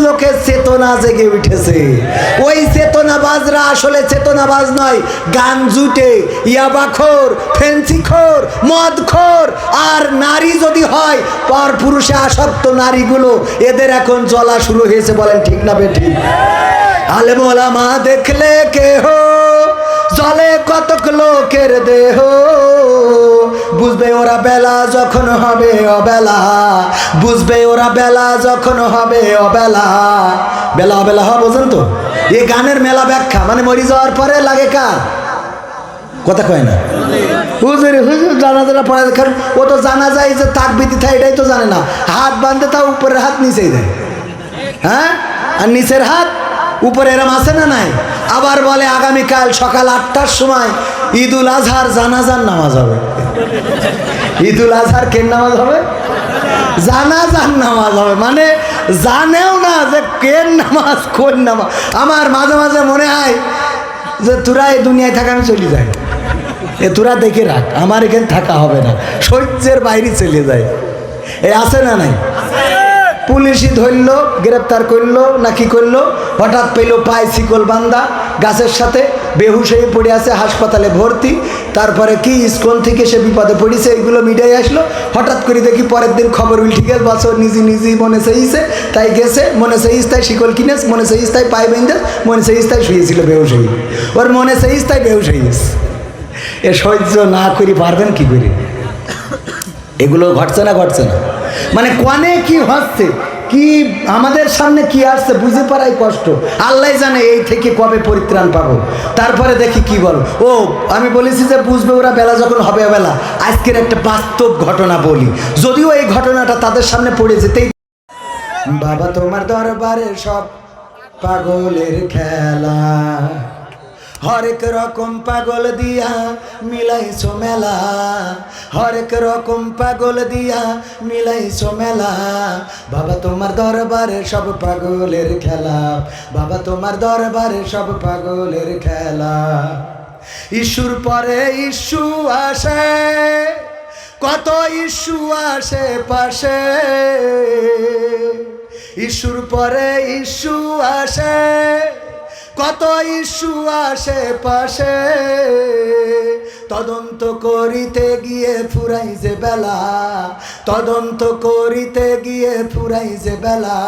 লোকের চেতনা জেগে উঠেছে। ওই চেতনাবাজরা আসলে চেতনাবাজ নয়, গান জুটে, ইয়াবাখোর, ফেন্সিখোর, মদখোর। আর নারী যদি হয় পর পুরুষে আসক্ত নারীগুলো, এদের এখন জ্বলা শুরু হয়েছে। বলেন ঠিক না বেঠিক? আলেম ওলামা দেখলে কেহ জলে কতক লোকের দেহ, বুঝবে ওরা বেলা যখন হবে অবেলা, বুঝবে ওরা বেলা যখন হবে অবেলা। বেলা অবেলা হওয়া বোঝেন তো? এই গানের মেলা ব্যাখ্যা মানে মরি যাওয়ার পরে লাগে কার কথা কয় না? হুজুর হুজুর জানাজাটা পড়া, কারণ ও তো জানা যায় যে তাকবীর দিতে এটাই তো জানে না। হাত বাঁধে তাও উপরের হাত নিচেই দেয়, হ্যাঁ, আর নিচের হাত উপরে, এরম আছে না নাই? আবার বলে আগামীকাল সকাল 8টার সময় ঈদুল আজহার জানাজার নামাজ হবে। ঈদুল আজহার কেন নামাজ হবে? জানাজার নামাজ হবে। মানে জানেও না যে কেন নামাজ কোন নামাজ। আমার মাঝে মাঝে মনে হয় যে তোরা এই দুনিয়ায় থাকা, আমি চলে যাই, এ তোরা দেখে রাখ, আমার এখানে থাকা হবে না, সহ্যের বাইরে চলে যায়। এই আছে না নাই? পুলিশই ধরলো, গ্রেপ্তার করলো না কি করলো, হঠাৎ পেলো পায়ে শিকল বান্ধা গাছের সাথে, বেহুশ হয়ে পড়ে আছে, হাসপাতালে ভর্তি। তারপরে কি স্কুল থেকে সে বিপদে পড়েছে, এইগুলো মিডিয়ায় আসলো। হঠাৎ করে দেখি পরের দিন খবর উল্টে গেছে, বছর নিজেই মনে চাইছে তাই গেছে, মনে চাইছ তাই শিকল কিনেছে, মনে চাইছ তাই পায়ে বেঁধে, মনে চাইছ তাই শুয়েছিল বেহুশ হয়ে, ওর মনে চাইছ তাই বেহুশ হয়েছে। এ সহ্য না করি পারবেন কি করে? এগুলো ঘটছে না ঘটছে না? মানে কোনে কি হচ্ছে, কি আমাদের সামনে কি আসছে বুঝে পারাই কষ্ট। আল্লাহ জানে এই থেকে কবে পরিত্রাণ পাবো। তারপরে দেখি কি বল। ও আমি বলেছি যে বুঝবে ওরা বেলা যখন হবে বেলা। আজকের একটা বাস্তব ঘটনা বলি, যদিও এই ঘটনাটা তাদের সামনে পড়ে যেতেই। বাবা তোমার দরবারে সব পাগলের খেলা, হরেক রকম পাগল দিয়া মিলাইছো মেলা, হরেক রকম পাগল দিয়া মিলাইছো মেলা। বাবা তোমার দরবারে সব পাগলের খেলা, বাবা তোমার দরবারে সব পাগলের খেলা। ইস্যুর পরে ইস্যু আসে, কত ইস্যু আসে পাশে, ইস্যুর পরে ইস্যু আসে, কত ইস্যু আসে পাশে। তদন্ত করিতে গিয়ে ফুরাই যে বেলা, তদন্ত করিতে গিয়ে ফুরাই যে বেলা।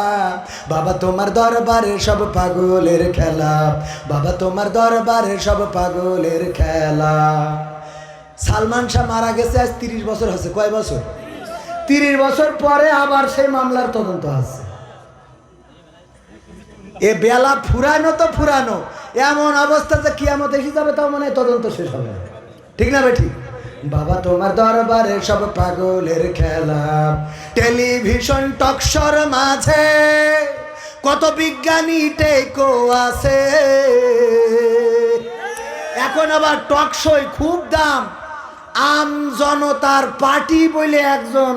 বাবা তোমার দরবারে সব পাগলের খেলা, বাবা তোমার দরবারে সব পাগলের খেলা। সালমান শাহ মারা গেছে আজ 30 বছর হচ্ছে। কয় বছর? 30 বছর পরে আবার সেই মামলার তদন্ত আছে। এ বেলা ফুরানো তো ফুরানো, এমন অবস্থা যে কিয়ামত এসে যাবে তাও মনে হয় তদন্ত শেষ হবে, ঠিক না বেঠি? বাবা তোমার দরবারে সব পাগলের খেলা। টেলিভিশন টকশোর মাঝে কত বিজ্ঞানী টেকো আছে, এখন আবার টকশোয় খুব দাম। আম জনতার পার্টি বলে একজন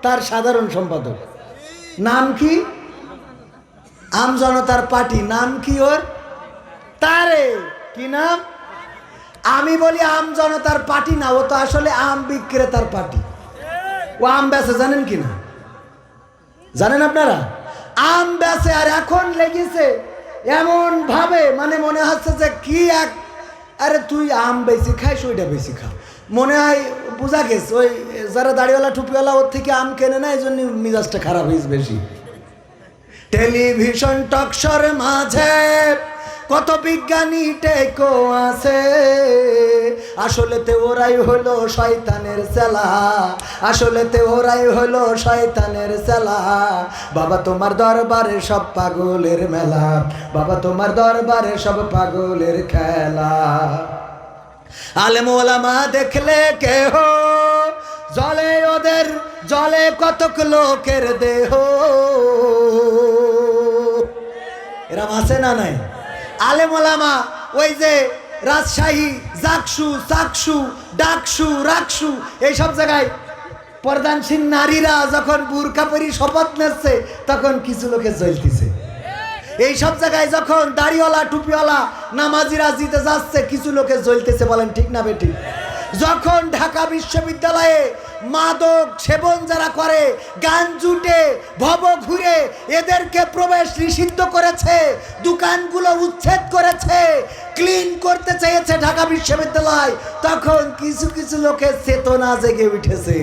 তার সাধারণ সম্পাদক, নাম কি? আম জনতার পার্টি, নাম কি ওর? তারে কি নাম? আমি বলি আম জনতার পার্টি না, ও তো আসলে আম বিক্রেতার পার্টি। ও আম বেচে, জানেন কি না? জানেন আপনারা? আম বেচে। আর এখন লেগেছে এমন ভাবে, মানে মনে হচ্ছে যে কি এক, আরে তুই আম বেশি খাইস ওইটা বেশি খা, মনে হয় বোঝা গেছে। ওই যারা দাড়িওয়ালা টুপিওয়ালা ওর থেকে আম কেনে না, এই জন্য মিজাজটা খারাপ হয়েছে বেশি। টেলিভিশন টকশোর মাঝে কত বিজ্ঞানী টেকো আছে, আসলেতে ওরাই হলো শয়তানের চেলা, আসলেতে ওরাই হলো শয়তানের চেলা। বাবা তোমার দরবারে সব পাগলের মেলা, বাবা তোমার দরবারে সব পাগলের খেলা। আলেম ওলামা দেখলে কেহ জলে ওদের, জলে কতক লোকের দেহ। এরম আছে না নাই? আলেম ওলামা ওই যে রাজশাহী, জাকসু, চাকসু, ডাকসু, রাকসু, এইসব জায়গায় প্রধানশীল নারীরা যখন বুরকা পরি শপথ নিচ্ছে তখন কিছু লোকে জ্বলতেছে। এইসব জায়গায় যখন দাড়িওয়ালা টুপিওয়ালা নামাজিরা জিতে যাচ্ছে কিছু লোকে জ্বলতেছে। বলেন ঠিক না বেঠিক? যখন ঢাকা বিশ্ববিদ্যালয়ে মাদক সেবন যারা করে, গান জুটে, ভব ঘুরে, এদেরকে প্রবেশ নিষিদ্ধ করেছে, দোকানগুলো উচ্ছেদ করেছে, ক্লিন করতে চেয়েছে ঢাকা বিশ্ববিদ্যালয়। তখন কিছু কিছু লোকের চেতনা জেগে উঠেছে।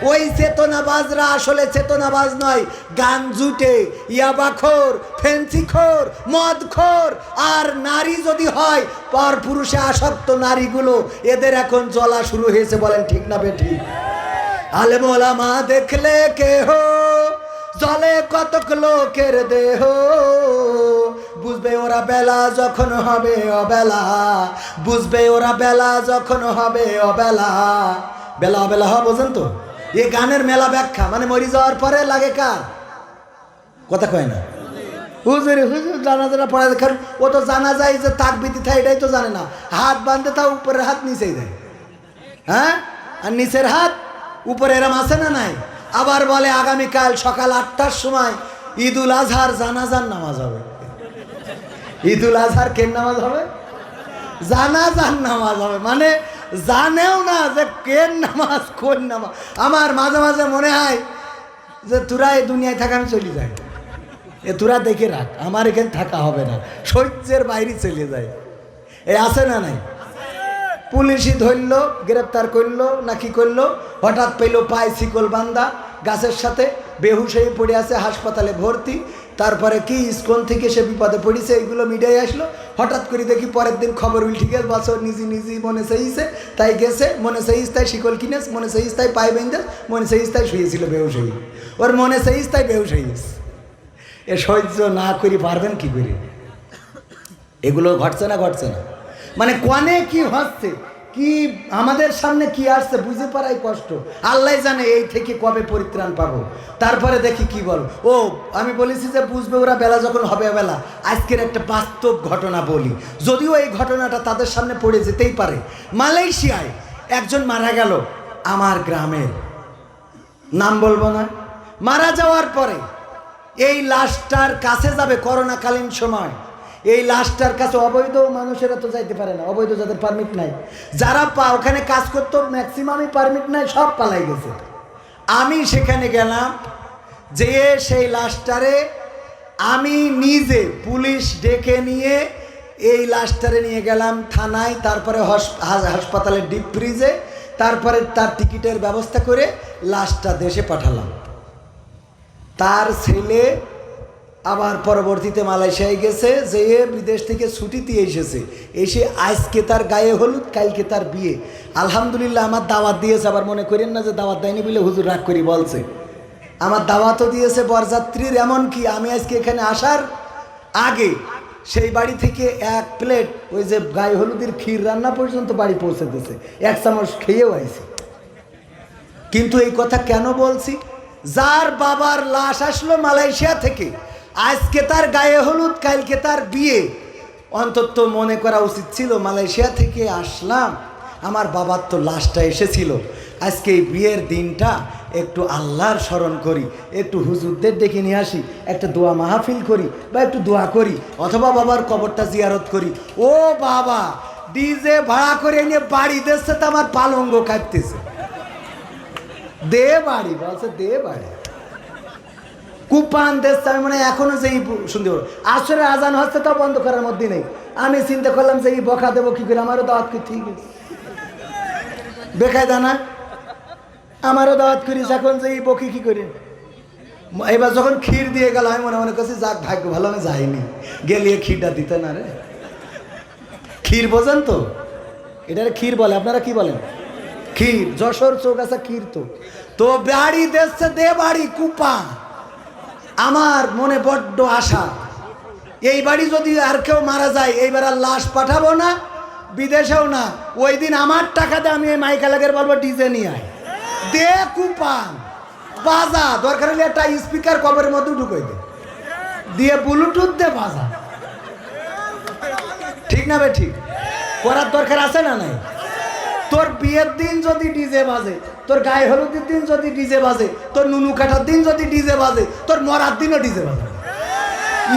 ওই চেতনাবাজরা আসলে চেতনাবাজ নয়, গান জুটে, ইয়াবাখোর, ফেন্সিখোর, মদখোর আর নারী যদি হয় পর পুরুষে আসক্ত নারীগুলো, এদের এখন জ্বলা শুরু হয়েছে। বলেন ঠিক না বেঠিক? আলেম ওলামা দেখলে কেহ জলে কতক লোকের দেহ, বুঝবে ওরা বেলা যখন হবে অবেলা, বুঝবে ওরা বেলা যখন হবে অবেলা। বেলা অবেলা হওয়া বোঝেন তো? এই গানের মেলা ব্যাখ্যা মানে মরি যাওয়ার পরে লাগে কার কথা কয় না। হুজুর হুজুর জানাজানা পড়া দেখেন, ও তো জানা যায় যে তাকবিদি থাকে এটাই তো জানে না। হাত বাঁধতে তাও উপরের হাত নিচেই দেয়, হ্যাঁ, আর নিচের হাত উপরে এরম আছে না নাই? আবার বলে আগামীকাল সকাল 8টার সময় ঈদুল আজহার জানাজার নামাজ হবে। ঈদুল আজহার কেন নামাজ হবে? জানাজার নামাজ হবে, মানে জানেও না যে কেন নামাজ কোন নামাজ। আমার মাঝে মাঝে মনে হয় যে তোরা এই দুনিয়ায় থাকা আমি চলে যাই, এ তোরা দেখে রাখ, আমার এখানে থাকা হবে না, সহ্যের বাইরে চলে যায়। এ আছে না নাই? পুলিশই ধরলো, গ্রেপ্তার করলো না কি করলো, হঠাৎ পেলো পায়ে শিকল বান্ধা গাছের সাথে, বেহুশ হয়ে পড়ে আছে, হাসপাতালে ভর্তি। তারপরে কি ইস্কন থেকে সে বিপদে পড়েছে, এইগুলো মিডিয়ায় আসলো। হঠাৎ করে দেখি পরের দিন খবর উল্টে গেছে, বছর নিজে নিজেই মনে চাইছে তাই গেছে, মনে চাইছে তাই শিকল কিনেছে, মনে চাইছে তাই পায়ে বেঁধে, মনে চাইছে তাই শুয়েছিল বেহুশ হয়ে, ওর মনে চাইছে তাই বেহুশ হয়ে গেছে। এ সহ্য না করি পারবেন কি করে? এগুলো ঘটছে না ঘটছে না, মানে কনে কি হচ্ছে, কি আমাদের সামনে কি আসছে বুঝে পারাই কষ্ট। আল্লাহ জানে এই থেকে কবে পরিত্রাণ পাবো। তারপরে দেখি কি বল, ও আমি বলেছি যে বুঝবে ওরা বেলা যখন হবে বেলা। আজকের একটা বাস্তব ঘটনা বলি, যদিও এই ঘটনাটা তাদের সামনে পড়ে যেতেই পারে। মালয়েশিয়ায় একজন মারা গেল আমার গ্রামের, নাম বলবো না। মারা যাওয়ার পরে এই লাশটার কাছে যাবে করোনাকালীন সময়, এই লাশটার কাছে অবৈধ মানুষেরা তো যাইতে পারে না, অবৈধ যাদের পারমিট নাই, যারা ওখানে কাজ করতো ম্যাক্সিমামই পারমিট নাই, সব পালাই গেছে। আমি সেখানে গেলাম, যেয়ে সেই লাশটারে আমি নিজে পুলিশ ডেকে নিয়ে এই লাশটারে নিয়ে গেলাম থানায়, তারপরে হাসপাতালের ডিপ ফ্রিজে, তারপরে তার টিকিটের ব্যবস্থা করে লাশটা দেশে পাঠালাম। তার ছেলে আবার পরবর্তীতে মালয়েশিয়ায় গেছে, যেয়ে বিদেশ থেকে ছুটিতে এসেছে, এসে আজকে তার গায়ে হলুদ, কালকে তার বিয়ে। আলহামদুলিল্লাহ আমার দাওয়াত দিয়েছে, আবার মনে করেন না যে দাওয়াত দেয়নি বলে হুজুর রাগ করি বলছে। আমার দাওয়াতও দিয়েছে বরযাত্রীর, এমনকি আমি আজকে এখানে আসার আগে সেই বাড়ি থেকে 1 প্লেট ওই যে গায়ে হলুদের ক্ষীর রান্না পর্যন্ত বাড়ি পৌঁছে দিয়েছে, 1 চামচ খেয়েও আইছি। কিন্তু এই কথা কেন বলছি? যার বাবার লাশ আসলো মালয়েশিয়া থেকে, আজকে তার গায়ে হলুদ, কালকে তার বিয়ে, অন্তত মনে করা উচিত ছিল মালয়েশিয়া থেকে আসলাম, আমার বাবার তো লাশটা এসেছিল, আজকে এই বিয়ের দিনটা একটু আল্লাহর স্মরণ করি, একটু হুজুরদের ডেকে নিয়ে আসি, একটা দোয়া মাহফিল করি বা একটু দোয়া করি, অথবা বাবার কবরটা জিয়ারত করি। ও বাবা, ডিজে ভাড়া করে নিয়ে বাড়ি দিচ্ছে, তো আমার পালঙ্গ কাটতেছে। দে বাড়ি বলছে, দে বাড়ি কুপান দেশ। আমি মনে হয় এখনো যেই শুনতে পারবো, আসরে আজান হচ্ছে তাও বন্ধ করার মধ্যে নেই। আমি চিন্তা করলাম যে এই বকা দেবো কি করে, আমারও দাওয়াত করি, ঠিক আছে বেকায়দা না, আমারও দাওয়াত করিস এখন যে এই বকি কি করে। এবার যখন ক্ষীর দিয়ে গেল, আমি মনে মনে করছি যাক ভাগ্য ভালো আমি যাইনি, গেলিয়ে ক্ষীরটা দিতে না রে। ক্ষীর বোঝেন তো, এটার ক্ষীর বলে, আপনারা কি বলেন? ক্ষীর, যশোর চৌগাছা ক্ষীর। তো বাড়ি দেখছে দে বাড়ি কুপা। আমার মনে বড্ড আশা, এই বাড়ি যদি আর কেউ মারা যায়, এইবার আর লাশ পাঠাবো না, বিদেশেও না, ওই দিন আমার টাকা দিয়ে আমি এই মাইকালাগের বলবো ডিজে নিয়ে আয়, দে কুপান বাজা, দরকার হলে একটা স্পিকার কবরের মধ্যে ঢুকাই দে, দিয়ে ব্লুটুথ দে বাজা। ঠিক না বে ঠিক? করার দরকার আছে না নাই? তোর বিয়ের দিন যদি ডিজে বাজে, তোর গায়ে হলুদের দিন যদি ডিজে বাজে, তোর নুনু কাটার দিন যদি ডিজে বাজে, তোর মরার দিনও ডিজে বাজে।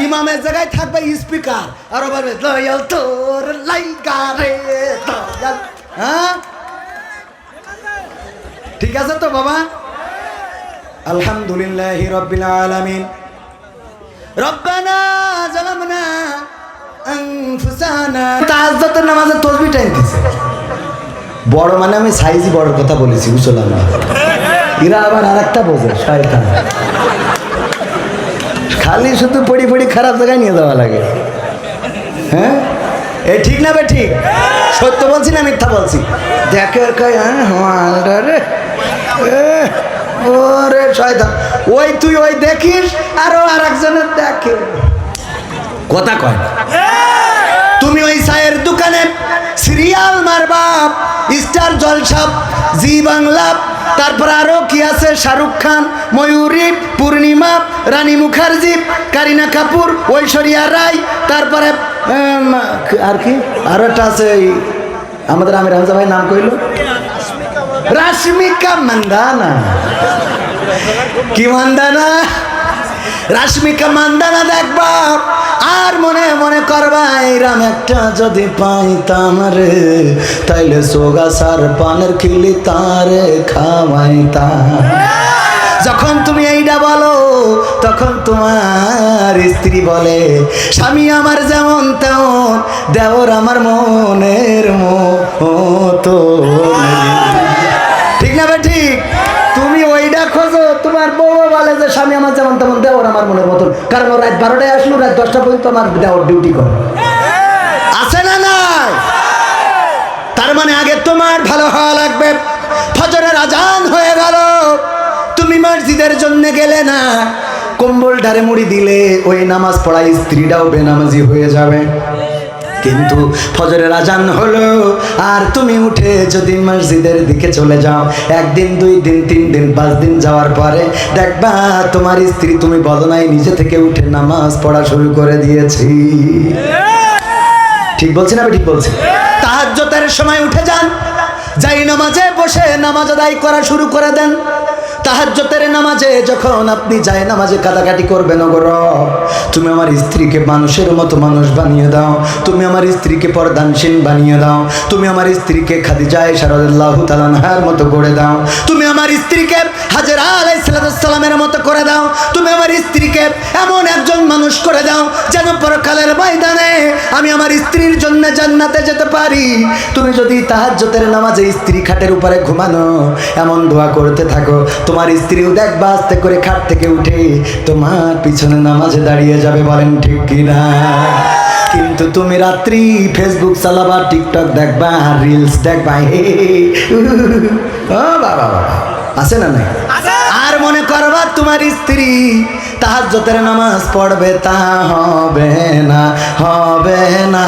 ইমামের জায়গায় থাকবে স্পিকার, আর বলবে দয়াল তোর লাইগা রে দয়াল। হ্যাঁ, ঠিক আছে তো বাবা? আলহামদুলিল্লাহি রাব্বিল আলামিন। রব্বানা জালামনা আনফুসানা। তাহাজ্জুদের নামাজে তাসবিহ টাইমতেছে বড়, মানে আমি সাইজি বড় কথা বলেছি, বুঝলাম না। এরা আবার আরেকটা বোঝে, শয়তান। খালি শুধু পড়ি পড়ি খারাপ জায়গায় নিয়ে যাওয়া লাগে। হ্যাঁ, এ ঠিক না বে? ঠিক সত্য বলছি না মিথ্যা বলছি? দেখে ওরে শয়তান, ওই তুই ওই দেখিস আরো আর একজনের দেখে, কথা কয় না। তুমি ওই চায়ের দোকানে সিরিয়াল মারবা, স্টার জলসা, জি বাংলা, তারপর আরো কি আছে, শাহরুখ খান, ময়ূরী, পূর্ণিমা, রানী মুখার্জি, কারিনা কাপুর, ঐশ্বরিয়া রায়, তারপরে আর কি আরো একটা আছে আমাদের আমির হামজা ভাই নাম কইল, রাশমিকা মান্দানা। কি মান্দানা? রাশমিকা মান্দানা দেখবা আর মনে মনে করবা এইরাম একটা যদি পাইতাম রে, তাইলে সোগা সার পানের খিলি তারে খাওয়াইতাম। যখন তুমি এইটা বলো তখন তোমার স্ত্রী বলে স্বামী আমার যেমন তেমন, দেওর আমার মনের মতো। ঠিক না বে? ঠিক। তুমি ওইটা খোঁজো, তোমার বউ বলে যে স্বামী আমার যেমন তেমন, দেওর আমার মনের মতন, কারণ ও রাত 12টায় আসলো, রাত 10টা পর্যন্ত আমার দেওর ডিউটি করে। আছে না নাই? তার মানে আগে তোমার ভালো হওয়া লাগবে। ফজরের আজান হয়ে গেল, তুমি মসজিদের জন্য গেলে না, কম্বল ঢারে মুড়ি দিলে ওই নামাজ পড়াই স্ত্রীটাও বেনামাজি হয়ে যাবে। কিন্তু ফজরের আজান হলো আর তুমি উঠে যদি মসজিদের দিকে চলে যাও, একদিন, 2 দিন, 3 দিন, 5 দিন যাওয়ার পরে দেখবা তোমার স্ত্রী, তুমি বলো নাই, নিজে থেকে উঠে নামাজ পড়া শুরু করে দিয়েছি। ঠিক বলছি না? ঠিক বলছি। তাহাজ্জুদের সময় উঠে যান, যাই নামাজে বসে নামাজ আদায় করা শুরু করে দেন। তাহাজ্জুদের নামাজে যখন আপনি যায় নামাজে কাটাকাটি করবেন, ওগো রব তুমি আমার স্ত্রীকে মানুষের মতো মানুষ বানিয়ে দাও, তুমি আমার স্ত্রীকে পর্দানশীল বানিয়ে দাও, তুমি আমার স্ত্রীকে খাদিজা আয়েশা রাদিয়াল্লাহু তাআলা আনহার মতো করে দাও, তুমি আমার স্ত্রীকে হাজেরা আলাইহিস সালামের মতো করে দাও, তুমি আমার স্ত্রীকে এমন একজন মানুষ করে দাও যেন পরকালের ময়দানে আমি আমার স্ত্রীর জন্য জান্নাতে যেতে পারি। তুমি যদি তাহাজ্জুদের নামাজে স্ত্রী খাটের উপরে ঘুমানো এমন দোয়া করতে থাকো, তোমার স্ত্রীও দেখবা আস্তে করে খাট থেকে উঠে তোমার পিছনে নামাজে দাঁড়িয়ে যাবে। বলেন ঠিক কিনা? কিন্তু তুমি রাত্রি ফেসবুক চালাবা, টিকটক দেখবা, রিলস দেখবা, ও বাবা বাবা, আছে না নাই? আর মনে করবা তোমার স্ত্রী তাহাজ্জুদের নামাজ পড়বে, তা হবে না, হবে না।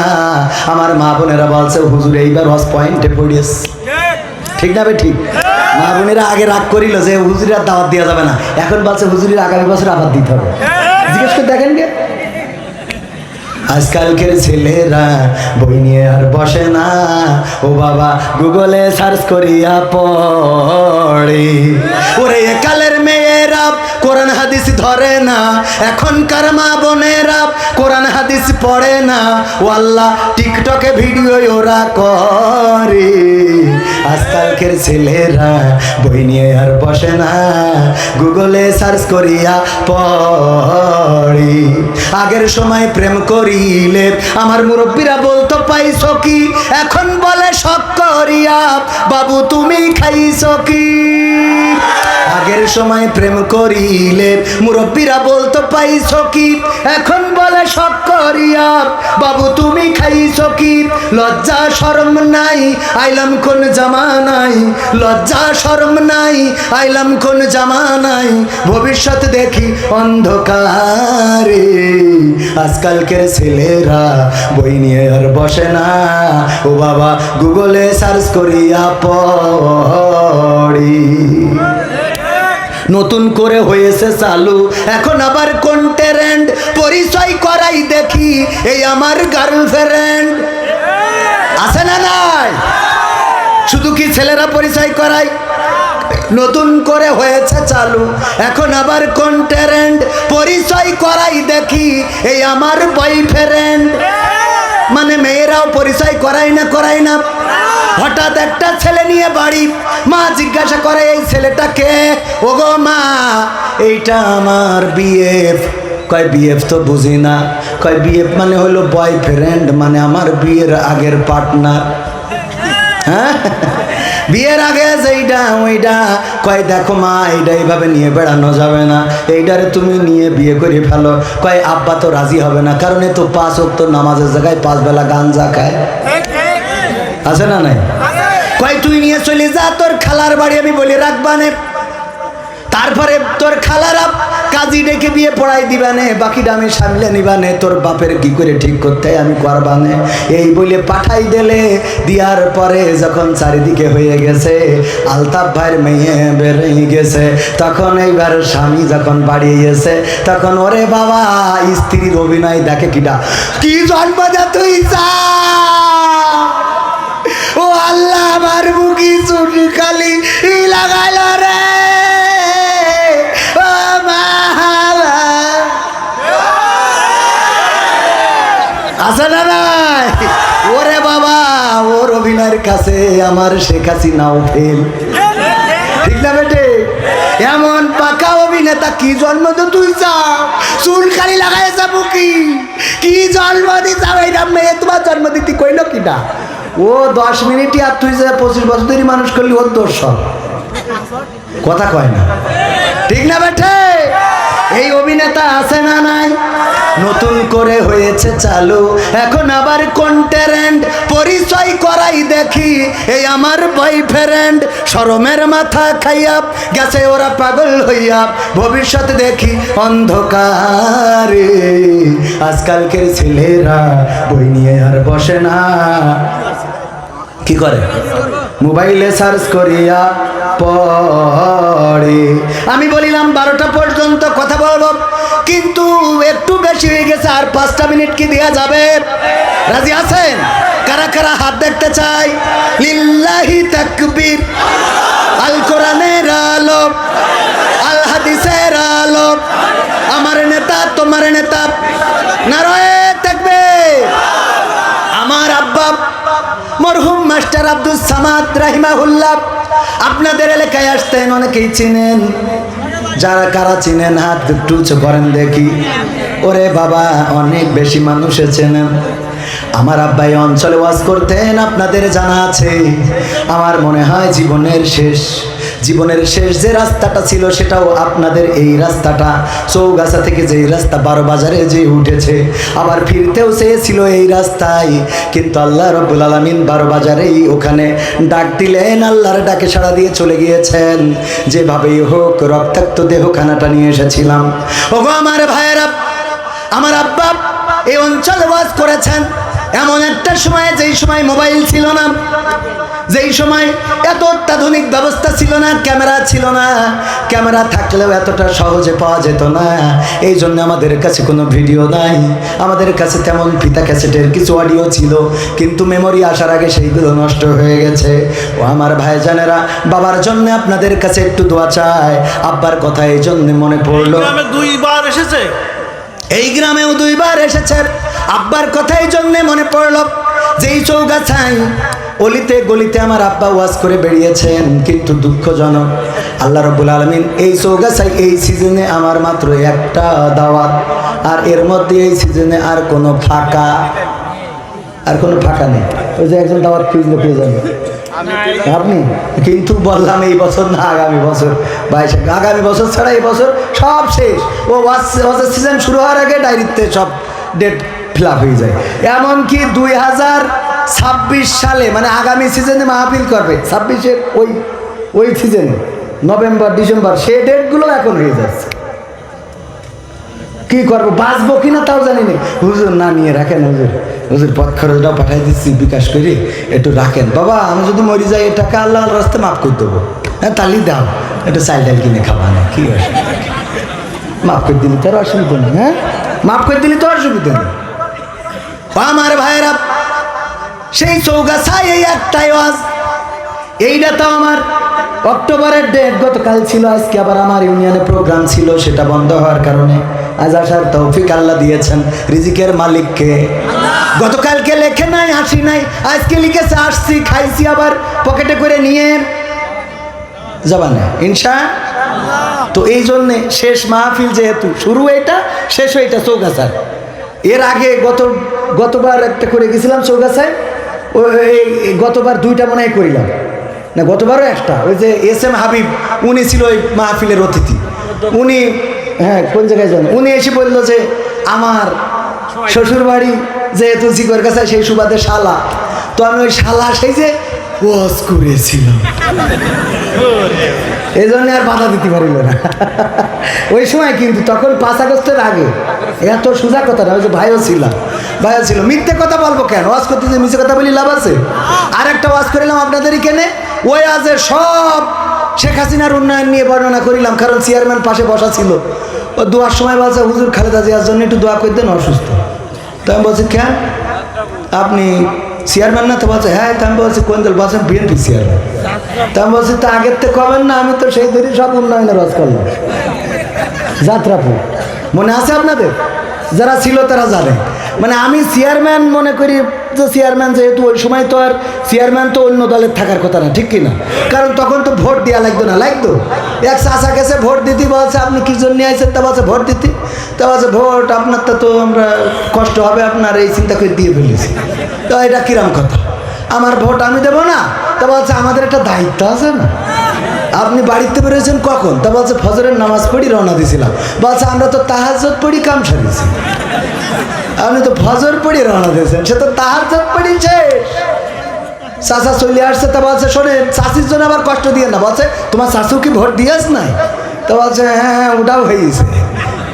আমার মা বোনেরা বলছে হুজুর এইবার হজ পয়েন্টে পড়িয়েছে। ঠিক না? ঠিক। মা বোনেরা আগে রাগ করিল যে হুজুরের দাওয়াত দেওয়া যাবে না, এখন বলছে হুজুরের আগামী বছর আবার দিতে হবে। জিজ্ঞেস করে দেখেন কে আজকালকের ছেলেরা বই নিয়ে আর বসে না, ও বাবা গুগলে সার্চ করিয়া পড়ে। ওরে কালের মেয়েরা কোরআন হাদিস ধরে না, এখনকার মা বোনেরা কোরআন হাদিস পড়ে না, ও আল্লাহ টিকটকে ভিডিও ওরা করে। আজকালকের ছেলেরা বই নিয়ে আর বসে না, গুগলে সার্চ করিয়া পড়ে। আগের সময় প্রেম করিলে আমার মুরব্বীরা বলতো পাইছো কি, এখন বলে শখ করিয়া বাবু তুমি খাইছো কি। আগের সময় প্রেম করিলে মুরব্বীরা বলতো পাইছো কি, এখন বলে শখ করিয়া বাবু তুমি খাইছো কি। লজ্জা শরম নাই আইলাম কোন জামানাই, লজ্জা শরম নাই আইলাম কোন জামানাই, ভবিষ্যৎ দেখি অন্ধকারে। আজকালকের ছেলেরা বই নিয়ে আর বসে না, ও বাবা গুগলে সার্চ করিয়া পড়ি। নতুন করে হয়েছে চালু এখন আবার কোন ট্রেন্ড, পরিচয় করাই দেখি এই আমার গার্লফ্রেন্ড। আছে না নাই? শুধু কি ছেলেরা পরিচয় করায়? নতুন করে হয়েছে চালু এখন আবার কোন ট্রেন্ড, পরিচয় করাই দেখি এই আমার বয়ফ্রেন্ড। মানে মেয়েরাও পরিচয় করায় না হঠাৎ একটা ছেলে নিয়ে বাড়ি, মা জিজ্ঞাসা করে এই ছেলেটাকে, ওগো মা এইটা আমার বিএফ। কয় বিএফ তো বুঝি না। কয় বিএফ মানে হলো বয়ফ্রেন্ড, মানে আমার বিয়ের আগের পার্টনার। হ্যাঁ, বিয়ের আগে যেইটা ওইটা। কয় দেখো মা এইটা এইভাবে নিয়ে বেড়ানো যাবে না, এইটারে তুমি নিয়ে বিয়ে করে ফেলো। কয় আব্বা তো রাজি হবে না, কারণ এ তো 5 ওয়াক্ত নামাজের জায়গায় 5 বেলা গাঞ্জা খায়, আছে না নাই? কয় তুই নিয়ে চলে যা তোর খালার বাড়ি, আমি বলি রাখবানে, তারপরে তোর খালারা কাজী ডেকে বিয়ে পড়াই দিবানে, বাকিটা আমি সামলে নিবানে, তোর বাপের কি করে ঠিক করতে আমি করবানে। এই বলে পাঠাই দিলে। দিয়ার পরে যখন চারিদিকে হয়ে গেছে, আলতাফ ভাইয়ের মেয়ে বেরিয়ে গেছে, তখন এইবার স্বামী যখন বাড়ি গেছে, তখন ওরে বাবা স্ত্রীর অভিনয় দেখে কিটা, কি জন্ম দে তুই যা, ও আল্লাহ আমার মুখি চুটি খালি লাগাইল রে, আছে না নাই? ওরে বাবা ওর অভিনয়ের কাছে আমার শেখ হাসিনাও ফেল, ঠিক না বেটে? এমন পাকা অভিনেতা কি জন্ম তো তুই চাও, চুল খালি লাগাই যাবো কি জন্ম দিতে এইটা মেয়ে তোমার জন্ম দিতে কইল কিনা? ও 10 মিনিটই, আর তুই যে 25 বছর ধরে মানুষ করলি ওর দোষ সব, কথা কয় না, ঠিক না বেটে? এই অভিনেতা আছে না নাই? নতুন করে হয়েছে চালু, এখন আবার কন্টেন্ট পরিচয় করাই দেখি, এই আমার বয়ফ্রেন্ড। শরমের মাথা খাইয়া গেছে ওরা পাগল হইয়া, ভবিষ্যৎ দেখি অন্ধকারে। আজকালকের ছেলেরা বই নিয়ে আর বসে না, কি করে? মোবাইলে সার্চ করিয়া পড়ে। আমি বলিলাম 12টা পর্যন্ত কথা বলবো, কিন্তু একটু বেশি হয়ে গেছে, আর 5টা মিনিট কি দেয়া যাবে? রাজি আছেন? কারা কারা হাত দেখতে চাই? লিল্লাহি তাকবীর। আল কোরআনের আলো, আল হাদিসের আলো, আমার নেতা তোমার নেতা, নারায়ে তাকবীর। আমার আব্বা মরহুম মাস্টার আব্দুল সামাদ রাহিমাহুল্লাহ আপনাদের এলাকায় আসতেন, অনেকেই চিনেন, যারা কারা চিনেন হাত একটু উঁচু করেন দেখি। ওরে বাবা অনেক বেশি মানুষ চেনেন। আমার আব্বাই অঞ্চলে ওয়াজ করতেন, আপনাদের জানা আছে। আমার মনে হয় জীবনের শেষ যে রাস্তাটা ছিল সেটাও আপনাদের এই রাস্তাটা, চৌগাছা থেকে যে রাস্তা 12 বাজারে যে উঠেছে, আবার ফিরতেও চেয়েছিল এই রাস্তায়, কিন্তু আল্লাহ রাব্বুল আলামিন 12 বাজারেই ওখানে ডাক দিলেন, আল্লাহর ডাকে সাড়া দিয়ে চলে গিয়েছেন। যেভাবেই হোক রক্তাক্ত দেহখানাটা নিয়ে এসেছিলাম। ওগো আমার ভাইয়েরা, আমার আব্বা এই অঞ্চলে ওয়াজ করেছেন এমন একটা সময়, যেই সময় মোবাইল ছিল না, যেই সময় এত অত্যাধুনিক ব্যবস্থা ছিল না, ক্যামেরা ছিল না, ক্যামেরা থাকলেও এতটা সহজে পাওয়া যেত না। এই জন্য আমাদের কাছে কোনো ভিডিও নাই, আমাদের কাছে তেমন ফিতা ক্যাসেটের কিছু অডিও ছিল, কিন্তু মেমোরি আসার আগে সেইগুলো নষ্ট হয়ে গেছে। ও আমার ভাইজানেরা, বাবার জন্য আপনাদের কাছে একটু দোয়া চাই। আব্বার কথা এই জন্য মনে পড়লো, 2বার এসেছে, এই গ্রামেও 2বার এসেছে। আব্বার কথাই জন্য মনে পড়ল, যেই চৌগাছায় অলিতে গলিতে আমার আব্বা ওয়াজ করে বেরিয়েছেন, কিন্তু দুঃখজনক আল্লাহ রাব্বুল আলামিন এই চৌগাছায় এই সিজনে আমার মাত্র একটা দাওয়াত, আর এর মধ্যে এই সিজনে আর কোনো ফাঁকা নেই। ওই যে একজন দাওয়াত খুঁজলে পেয়ে যাবে আপনি, কিন্তু বললাম এই বছর না আগামী বছর, আগামী বছর ছাড়া এই বছর সব শেষ। ও ওয়াজের সিজন শুরু হওয়ার আগে ডায়েরিতে সব ডেট ফিল আপ হয়ে যায়। এমনকি 2026 সালে মানে আগামী সিজনে মাহফিল করবে, 26-এর ওই সিজনে নভেম্বর ডিসেম্বর, সেই ডেটগুলো এখন হয়ে যাচ্ছে। কি করবো, বাঁচবো কিনা তাও জানি না। হুজুর না নিয়ে রাখেন, হুজুর পথ খরচটাও পাঠাই দিচ্ছি বিকাশ করে, একটু রাখেন বাবা, আমি যদি মরি যাই এই টাকা আল্লাহর রাস্তায় মাফ করে দেবো। হ্যাঁ তালি দাও, একটু চাল ডাল কিনে খাওয়া না, কি অসুবিধা? মাফ করে দিলি তোর অসুবিধা নেই, হ্যাঁ মাফ করে দিলি তো অসুবিধা নেই। আমার ভাইয়েরা, সেই চৌগাছায় এই একটাই ওয়াজ। এইটা তো আমার অক্টোবরের ডেট, গতকাল ছিল, আজকে আবার আমার ইউনিয়নে প্রোগ্রাম ছিল, সেটা বন্ধ হওয়ার কারণে আজ আসার তৌফিক আল্লাহ দিয়েছেন। রিজিকের মালিককে গতকালকে লেখে নাই আসি নাই, আজকে লিখেছে আসছি, খাইছি, আবার পকেটে করে নিয়ে যাবানে ইনশাআল্লাহ। তো এই জন্যে শেষ মাহফিল, যেহেতু শুরু এটা শেষ এটা চৌগাছায়। এর আগে গতবার একটা করে গেছিলাম চৌগাছায়, ওই গতবার 2টা মনে হয় করিলাম না, গতবারও একটা। ওই যে SM হাবিব, উনি ছিল ওই মাহফিলের অতিথি। উনি হ্যাঁ কোন জায়গায় যান, উনি এসে বললো যে আমার শ্বশুর বাড়ি যেহেতু জিগর কাছে, সেই সুবাদে শালা, তো আমি ওই শালা সেই যে ওয়াজ করেছিলাম, এই জন্য আর বাধা দিতে পারিল না ওই সময়। কিন্তু তখন 5 আগস্টের আগে, এত সোজা কথা না, ওই যে ভাইও ছিল, মিথ্যে কথা বলবো কেন, ওয়াজ করতে যে মিথ্যে কথা বলি লাভ আছে? আর একটা ওয়াজ করিলাম আপনাদের এখানে, ওই আজে সব শেখ হাসিনার উন্নয়ন নিয়ে বর্ণনা করিলাম, কারণ চেয়ারম্যান পাশে বসা ছিল। ও দোয়ার সময় বলছে হুজুর খালেদা জিয়ার জন্য একটু দোয়া করে দেন, অসুস্থ। তো আমি বলছি কেন, আপনি চেয়ারম্যান না? তো বলছে হ্যাঁ। তো আমি বলছি কোন দল? বলছেন BNP চেয়ারম্যান। তো আমি বলছি তো আগের তো কবেন না, আমি তো সেই ধরে সব উন্নয়নের রস করলাম। যাত্রাপুর মনে আছে আপনাদের? যারা ছিল তারা জানে। মানে আমি চেয়ারম্যান মনে করি যে চেয়ারম্যান, যেহেতু ওই সময় তো আর চেয়ারম্যান তো অন্য দলের থাকার কথা না, ঠিক কিনা? কারণ তখন তো ভোট দেওয়া লাগতো না, লাগতো। এক চাচা গেছে ভোট দিতে, বলছে আপনি কি জন্য আইছেন? তা বলছে ভোট দিতে। তা বলছে ভোট আপনার তো আমরা কষ্ট হবে আপনার, এই চিন্তা করে দিয়ে ফেলেছি। তো এটা কিরম কথা, আমার ভোট আমি দেবো না? তা বলছে আমাদের একটা দায়িত্ব আছে না। আপনি বাড়িতে বেরোয়েছেন কখন? তা বলছে ফজরের নামাজ পড়ি রওনা দিয়েছিলাম। বলছে আমরা তো তাহাজ্জুদ পড়ি কাম সারিয়েছি। আপনি তো ফজর পড়ি রওনা দিয়েছেন, সে তো তাহাজ্জুদ পড়ি শেষ। চাচা চলে আসছে। তা বলছে শোনেন, চাচির জন্য আবার কষ্ট দিয়ে না। বলছে তোমার চাচু কি ভোট দিয়েছ নাই? তা বলছে হ্যাঁ ওটাও হয়েছে।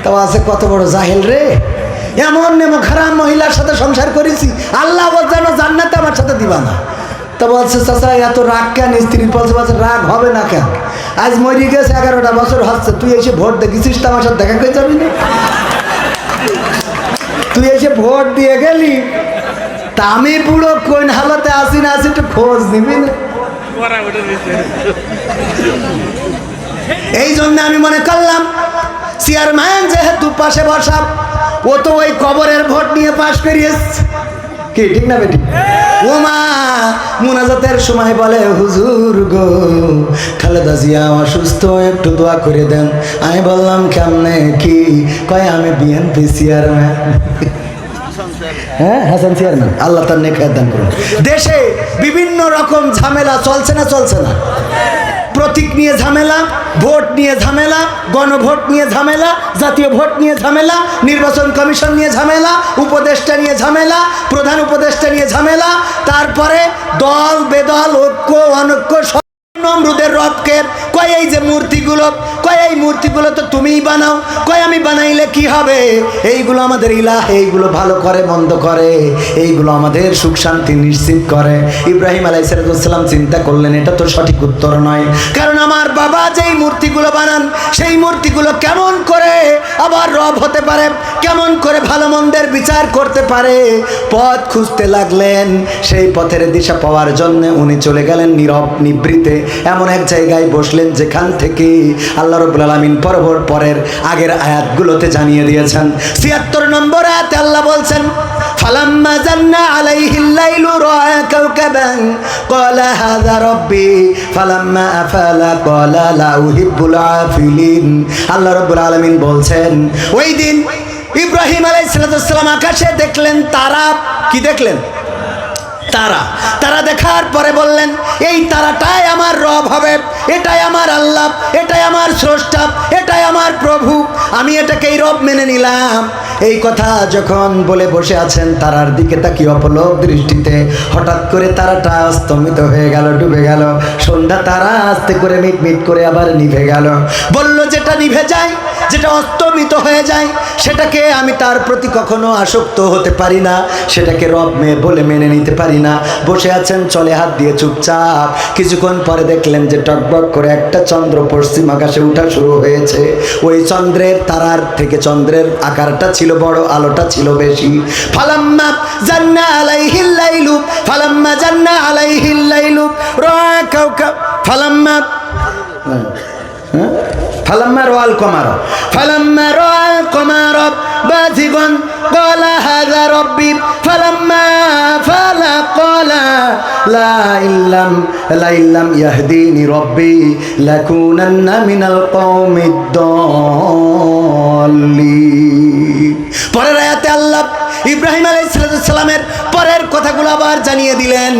তা বলছে কত বড় জাহেল রে, এমন নেমো খারাপ মহিলার সাথে সংসার করেছি, আল্লাহ যেন জান্নাতে আমার সাথে দিবা না। তা বলছে চাচা এত রাগ কেন স্ত্রীর? বলছে রাগ হবে না কেন, আজ মরি গেছে 11টা বছর হচ্ছে, তুই এসে ভোট দেখেছিস তো আমার সাথে দেখা করে যাবি না? তুই এসে ভোট দিয়ে গেলি, তা আমি পুরো কোন হালতে আসি না আসি একটু খোঁজ নিবি না? এই জন্য আমি মনে করলাম চেয়ারম্যান যেহেতু পাশে বসা, ও তো ওই কবরের ভোট নিয়ে পাশ করিয়েছে, কি ঠিক না বেটি? ও মা মুনাজাতের সময় বলে হুজুর গো খালেদা জিয়া অসুস্থ, একটু দোয়া করে দেন। আমি বললাম কেমনে কি? কয় আমি BNP চেয়ারম্যান। হ্যাঁ হাসান চেয়ারম্যান, আল্লাহ তার নেক দান করুন। দেশে বিভিন্ন রকম ঝামেলা চলছে না? চলছে না? প্রতীক নিয়ে ঝামেলা, ভোট নিয়ে ঝামেলা, গণভোট নিয়ে ঝামেলা, জাতীয় ভোট নিয়ে ঝামেলা, নির্বাচন কমিশন নিয়ে ঝামেলা, উপদেষ্টা নিয়ে ঝামেলা, প্রধান উপদেষ্টা নিয়ে ঝামেলা, তারপরে দল বেদল, ঐক্য অনৈক্য, নমরুদের রবকে কয় এই যে মূর্তিগুলো, কয় এই মূর্তিগুলো তো তুমিই বানাও, কয় আমি বানাইলে কি হবে? এইগুলো আমাদের ইলাহ, এইগুলো ভালো করে মন্দ করে, এইগুলো আমাদের সুখ শান্তি নিশ্চিত করে। ইব্রাহিম আলাইহিস সালাম চিন্তা করলেন এটা তো সঠিক উত্তর নয়, কারণ আমার বাবা যেই মূর্তিগুলো বানান সেই মূর্তিগুলো কেমন করে আবার রব হতে পারে, কেমন করে ভালো মন্দের বিচার করতে পারে? পথ খুঁজতে লাগলেন। সেই পথের দিশা পাওয়ার জন্য উনি চলে গেলেন নীরব নিবৃতে এমন এক জায়গায় বসলেন যেখান থেকে আল্লাহ রাব্বুল আলামিন পরের আগের আয়াতগুলোতে জানিয়ে দিয়েছেন। ৭৬ নম্বর আয়াতে আল্লাহ বলছেন ফালাম্মা জান্না আলাইহিল লাইলু রাআ কাওকাবান ক্বালা হাযা রাব্বি ফালাম্মা আফালা ক্বালা লা উহিব্বুল আফিলিন। আল্লাহ রাব্বুল আলামিন বলছেন ওই দিন ইব্রাহিম আলাইহিস সালাম আকাশে দেখলেন তারা। কি দেখলেন? তারা। তারা দেখার পরে বললেন এই তারাটাই আমার রব হবে, এটাই আমার আল্লাহ, এটাই আমার স্রষ্টা, এটাই আমার প্রভু, আমি এটাকেই রব মেনে নিলাম। এই কথা যখন বলে বসে আছেন, তারার দিকে তাকিয়ে অপলক দৃষ্টিতে হঠাৎ করে তারাটা স্তম্ভিত হয়ে গেল, ডুবে গেল। সন্ধ্যা তারা আস্তে করে মিট মিট করে আবার নিভে গেল। বলল যেটা নিভে যায়, যেটা অস্তমিত হয়ে যায়, সেটাকে আমি তার প্রতি কখনো আসক্ত হতে পারি না, সেটাকে রব বলে মেনে নিতে পারি না। বসে আছেন চলে হাত দিয়ে চুপচাপ। কিছুক্ষণ পরে দেখলেন যে টকবক করে একটা চন্দ্র পশ্চিম আকাশে উঠা শুরু হয়েছে। ওই চন্দ্রের তারার থেকে চন্দ্রের আকারটা ছিল বড়, আলোটা ছিল বেশি। ফালাম্মা জান্না আলাইহিল লাইলু ফালাম্মা জান্না আলাইহিল লাইলু রাআ কাওকাব ফালাম্মা ফালাম্মা রাআল কমার ফালাম্মা রাআল কমার বাযিগান ক্বালা হাযা রাব্বি ফালাম্মা লা ইল্লাম ইয়াহদিনি রব্বি লাকুনান্না মিনাল কওমিদ দাল্লিন। পরের আয়াতে আল্লাহ ইব্রাহিম আলাইহিস সালামের পরের কথাগুলো আবার জানিয়ে দিলেন।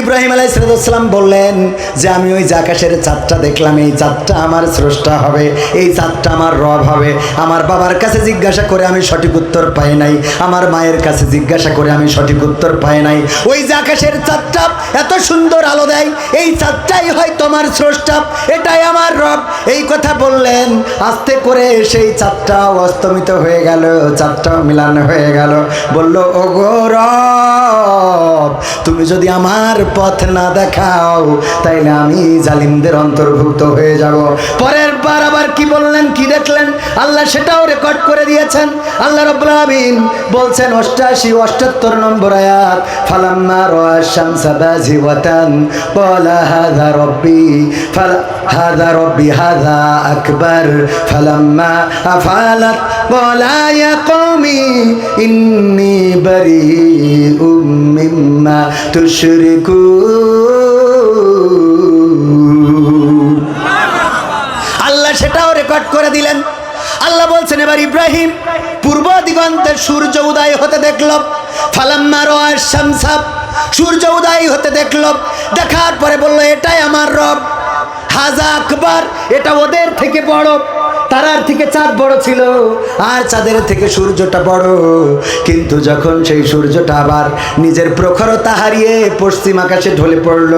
ইব্রাহিম আলাইহিস সালাম বললেন যে আমি ওই যে আকাশের চাঁদটা দেখলাম, এই চাঁদটা আমার স্রষ্টা হবে, এই চাঁদটা আমার রব হবে। আমার বাবার কাছে জিজ্ঞাসা করে আমি সঠিক উত্তর পাই নাই, আমার মায়ের কাছে জিজ্ঞাসা করে আমি সঠিক উত্তর পাই নাই। ওই যে আকাশের চাঁদটা এত সুন্দর আলো দেয়, এই চাঁদটাই হয় তোমার স্রষ্টা, এটাই আমার রব। এই কথা বললেন। আস্তে করে সেই চাঁদটাও অস্তমিত হয়ে গেল, চাঁদটাও মিলান হয়ে গেল। বলল, ওগো রব, তুমি যদি আমার পথ না দেখাও তাইলে আমি জালিমদের অন্তর্ভুক্ত হয়ে যাব। পরের বার আবার কি বললেন, কি দেখলেন, আল্লাহ সেটাও রেকর্ড করে দিয়েছেন। আল্লাহ রাব্বুল আলামিন বলছেন 88-78 নম্বর আয়াত, ফালাম্মা রাআ শামসা বাযিগাতান ক্বালা হাযা রব্বি হাযা আকবার ফালাম্মা আফালাত ক্বালা ইয়া কওমি ইন্নী বারীউম মিম্মা তুশরিকুন। আল্লাহ সেটাও রেকর্ড করে দিলেন। আল্লাহ বলছেন এবার ইব্রাহিম পূর্ব দিগন্তে সূর্য উদয় হতে দেখল। ফালাম্মা রাআ শামসা, সূর্য উদয় হতে দেখল। দেখার পরে বলল, এটাই আমার রব। হাযা আকবার, এটা ওদের থেকে বড়। তারার থেকে চাঁদ বড় ছিল আর চাঁদের থেকে সূর্যটা বড়। কিন্তু যখন সেই সূর্যটা আবার নিজের প্রখরতা হারিয়ে পশ্চিম আকাশে ঢলে পড়ল,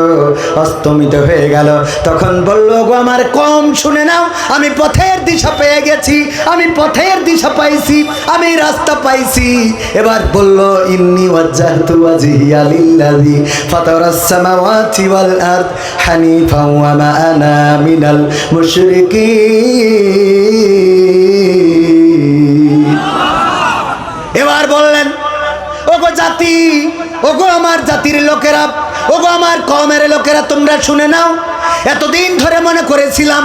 অস্তমিত হয়ে গেল, তখন বলল, গো আমার কম শুনে নাও, আমি পথের দিশা পেয়ে গেছি, আমি পথের দিশা পাইছি, আমি রাস্তা পাইছি। এবার বলল, ইন্নী ওয়াজ্জাহতু ওয়াজহিয়া লিল্লাযী ফাতারাস সামাওয়াতি ওয়াল আরদ হানিফাও ওয়া মা আনা মিনাল মুশরিকিন। এবার বললেন, ওগো জাতি, ওগো আমার জাতির লোকেরা, ওগো আমার কওমের লোকেরা, তোমরা শুনে নাও। এতদিন ধরে মনে করেছিলাম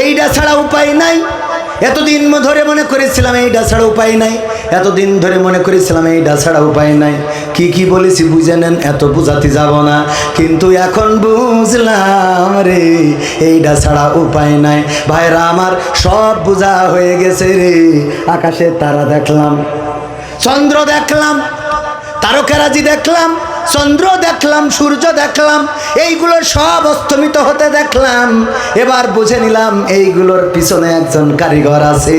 এইটা ছাড়া উপায় নাই, এতদিন ধরে মনে করেছিলাম এইটা ছাড়া উপায় নাই, এতদিন ধরে মনে করেছিলাম এইটা ছাড়া উপায় নাই। কি কি বলেছি বুঝে নেন, এত বুঝাতে যাব না, কিন্তু এখন বুঝলাম রে এইটা ছাড়া উপায় নাই। ভাইরা আমার, সব বোঝা হয়ে গেছে রে। আকাশে তারা দেখলাম, চন্দ্র দেখলাম, তারকারাজি দেখলাম, চন্দ্র দেখলাম, সূর্য দেখলাম, এইগুলো সব অস্তমিত হতে দেখলাম। এবার বুঝে নিলাম এইগুলোর পিছনে একজন কারিগর আছে,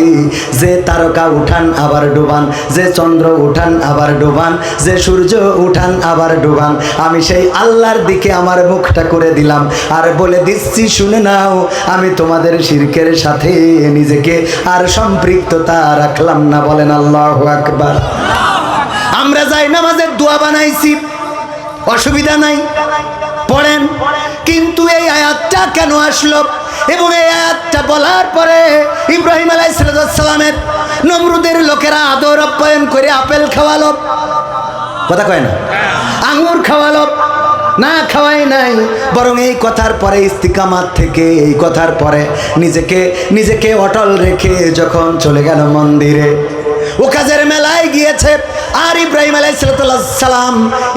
যে তারকা উঠান আবার ডুবান, যে চন্দ্র উঠান আবার ডুবান, যে সূর্য উঠান আবার ডুবান। আমি সেই আল্লাহর দিকে আমার মুখটা করে দিলাম আর বলে দিচ্ছি, শুনে নাও, আমি তোমাদের শিরকের সাথে নিজেকে আর সম্পৃক্ততা রাখলাম না। বলেন আল্লাহু আকবার। আমরা যাই নামাজের দোয়া বানাইছি, অসুবিধা নাই, পড়েন। কিন্তু এই আয়াতটা কেন আসলো এবং এই আয়াতটা বলার পরে ইব্রাহিম আলাইহিস সালামের নমরুদের লোকেরা আদর আপ্যায়ন করে আপেল খাওয়ালো, কথা কয় না, আঙ্গুর খাওয়ালো, না খাওয়াই নাই, বরং এই কথার পরে ইস্তিকামাত থেকে, এই কথার পরে নিজেকে অটল রেখে যখন চলে গেল মন্দিরে, ও কাজের মেলায় গিয়েছে। আর ইব্রাহিম আলাইহিস সালাম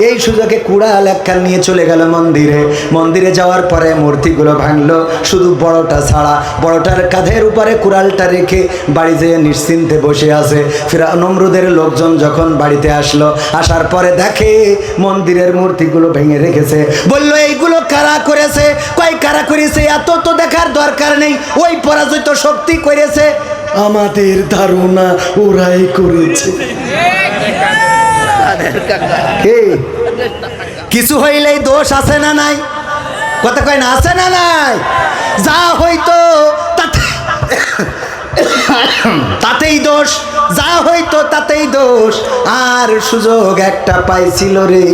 এই সুযোগে কুড়াল একখান নিয়ে চলে গেল মন্দিরে। মন্দিরে যাওয়ার পরে মূর্তিগুলো ভাঙলো, শুধু বড়টা ছাড়া। বড়টার কাঁধের উপরে কুড়ালটা রেখে বাড়ি যেয়ে নিশ্চিন্তে বসে আছে। নমরুদের লোকজন যখন বাড়িতে আসলো, আসার পরে দেখে মন্দিরের মূর্তিগুলো ভেঙে রেখেছে। বলল, এইগুলো কারা করেছে? কয় কারা করেছে এত তো দেখার দরকার নেই, ওই পরাজিত শক্তি করেছে। আমাদের ধারণা ওরাই করেছে। কিছু হইলেই দোষ আছে না নাই? কথা কয় না, আছে না নাই? যা হইতো তাতেই দোষ, যা হইতো তাতেই দোষ। আর সুযোগ একটা পাইছিল রে,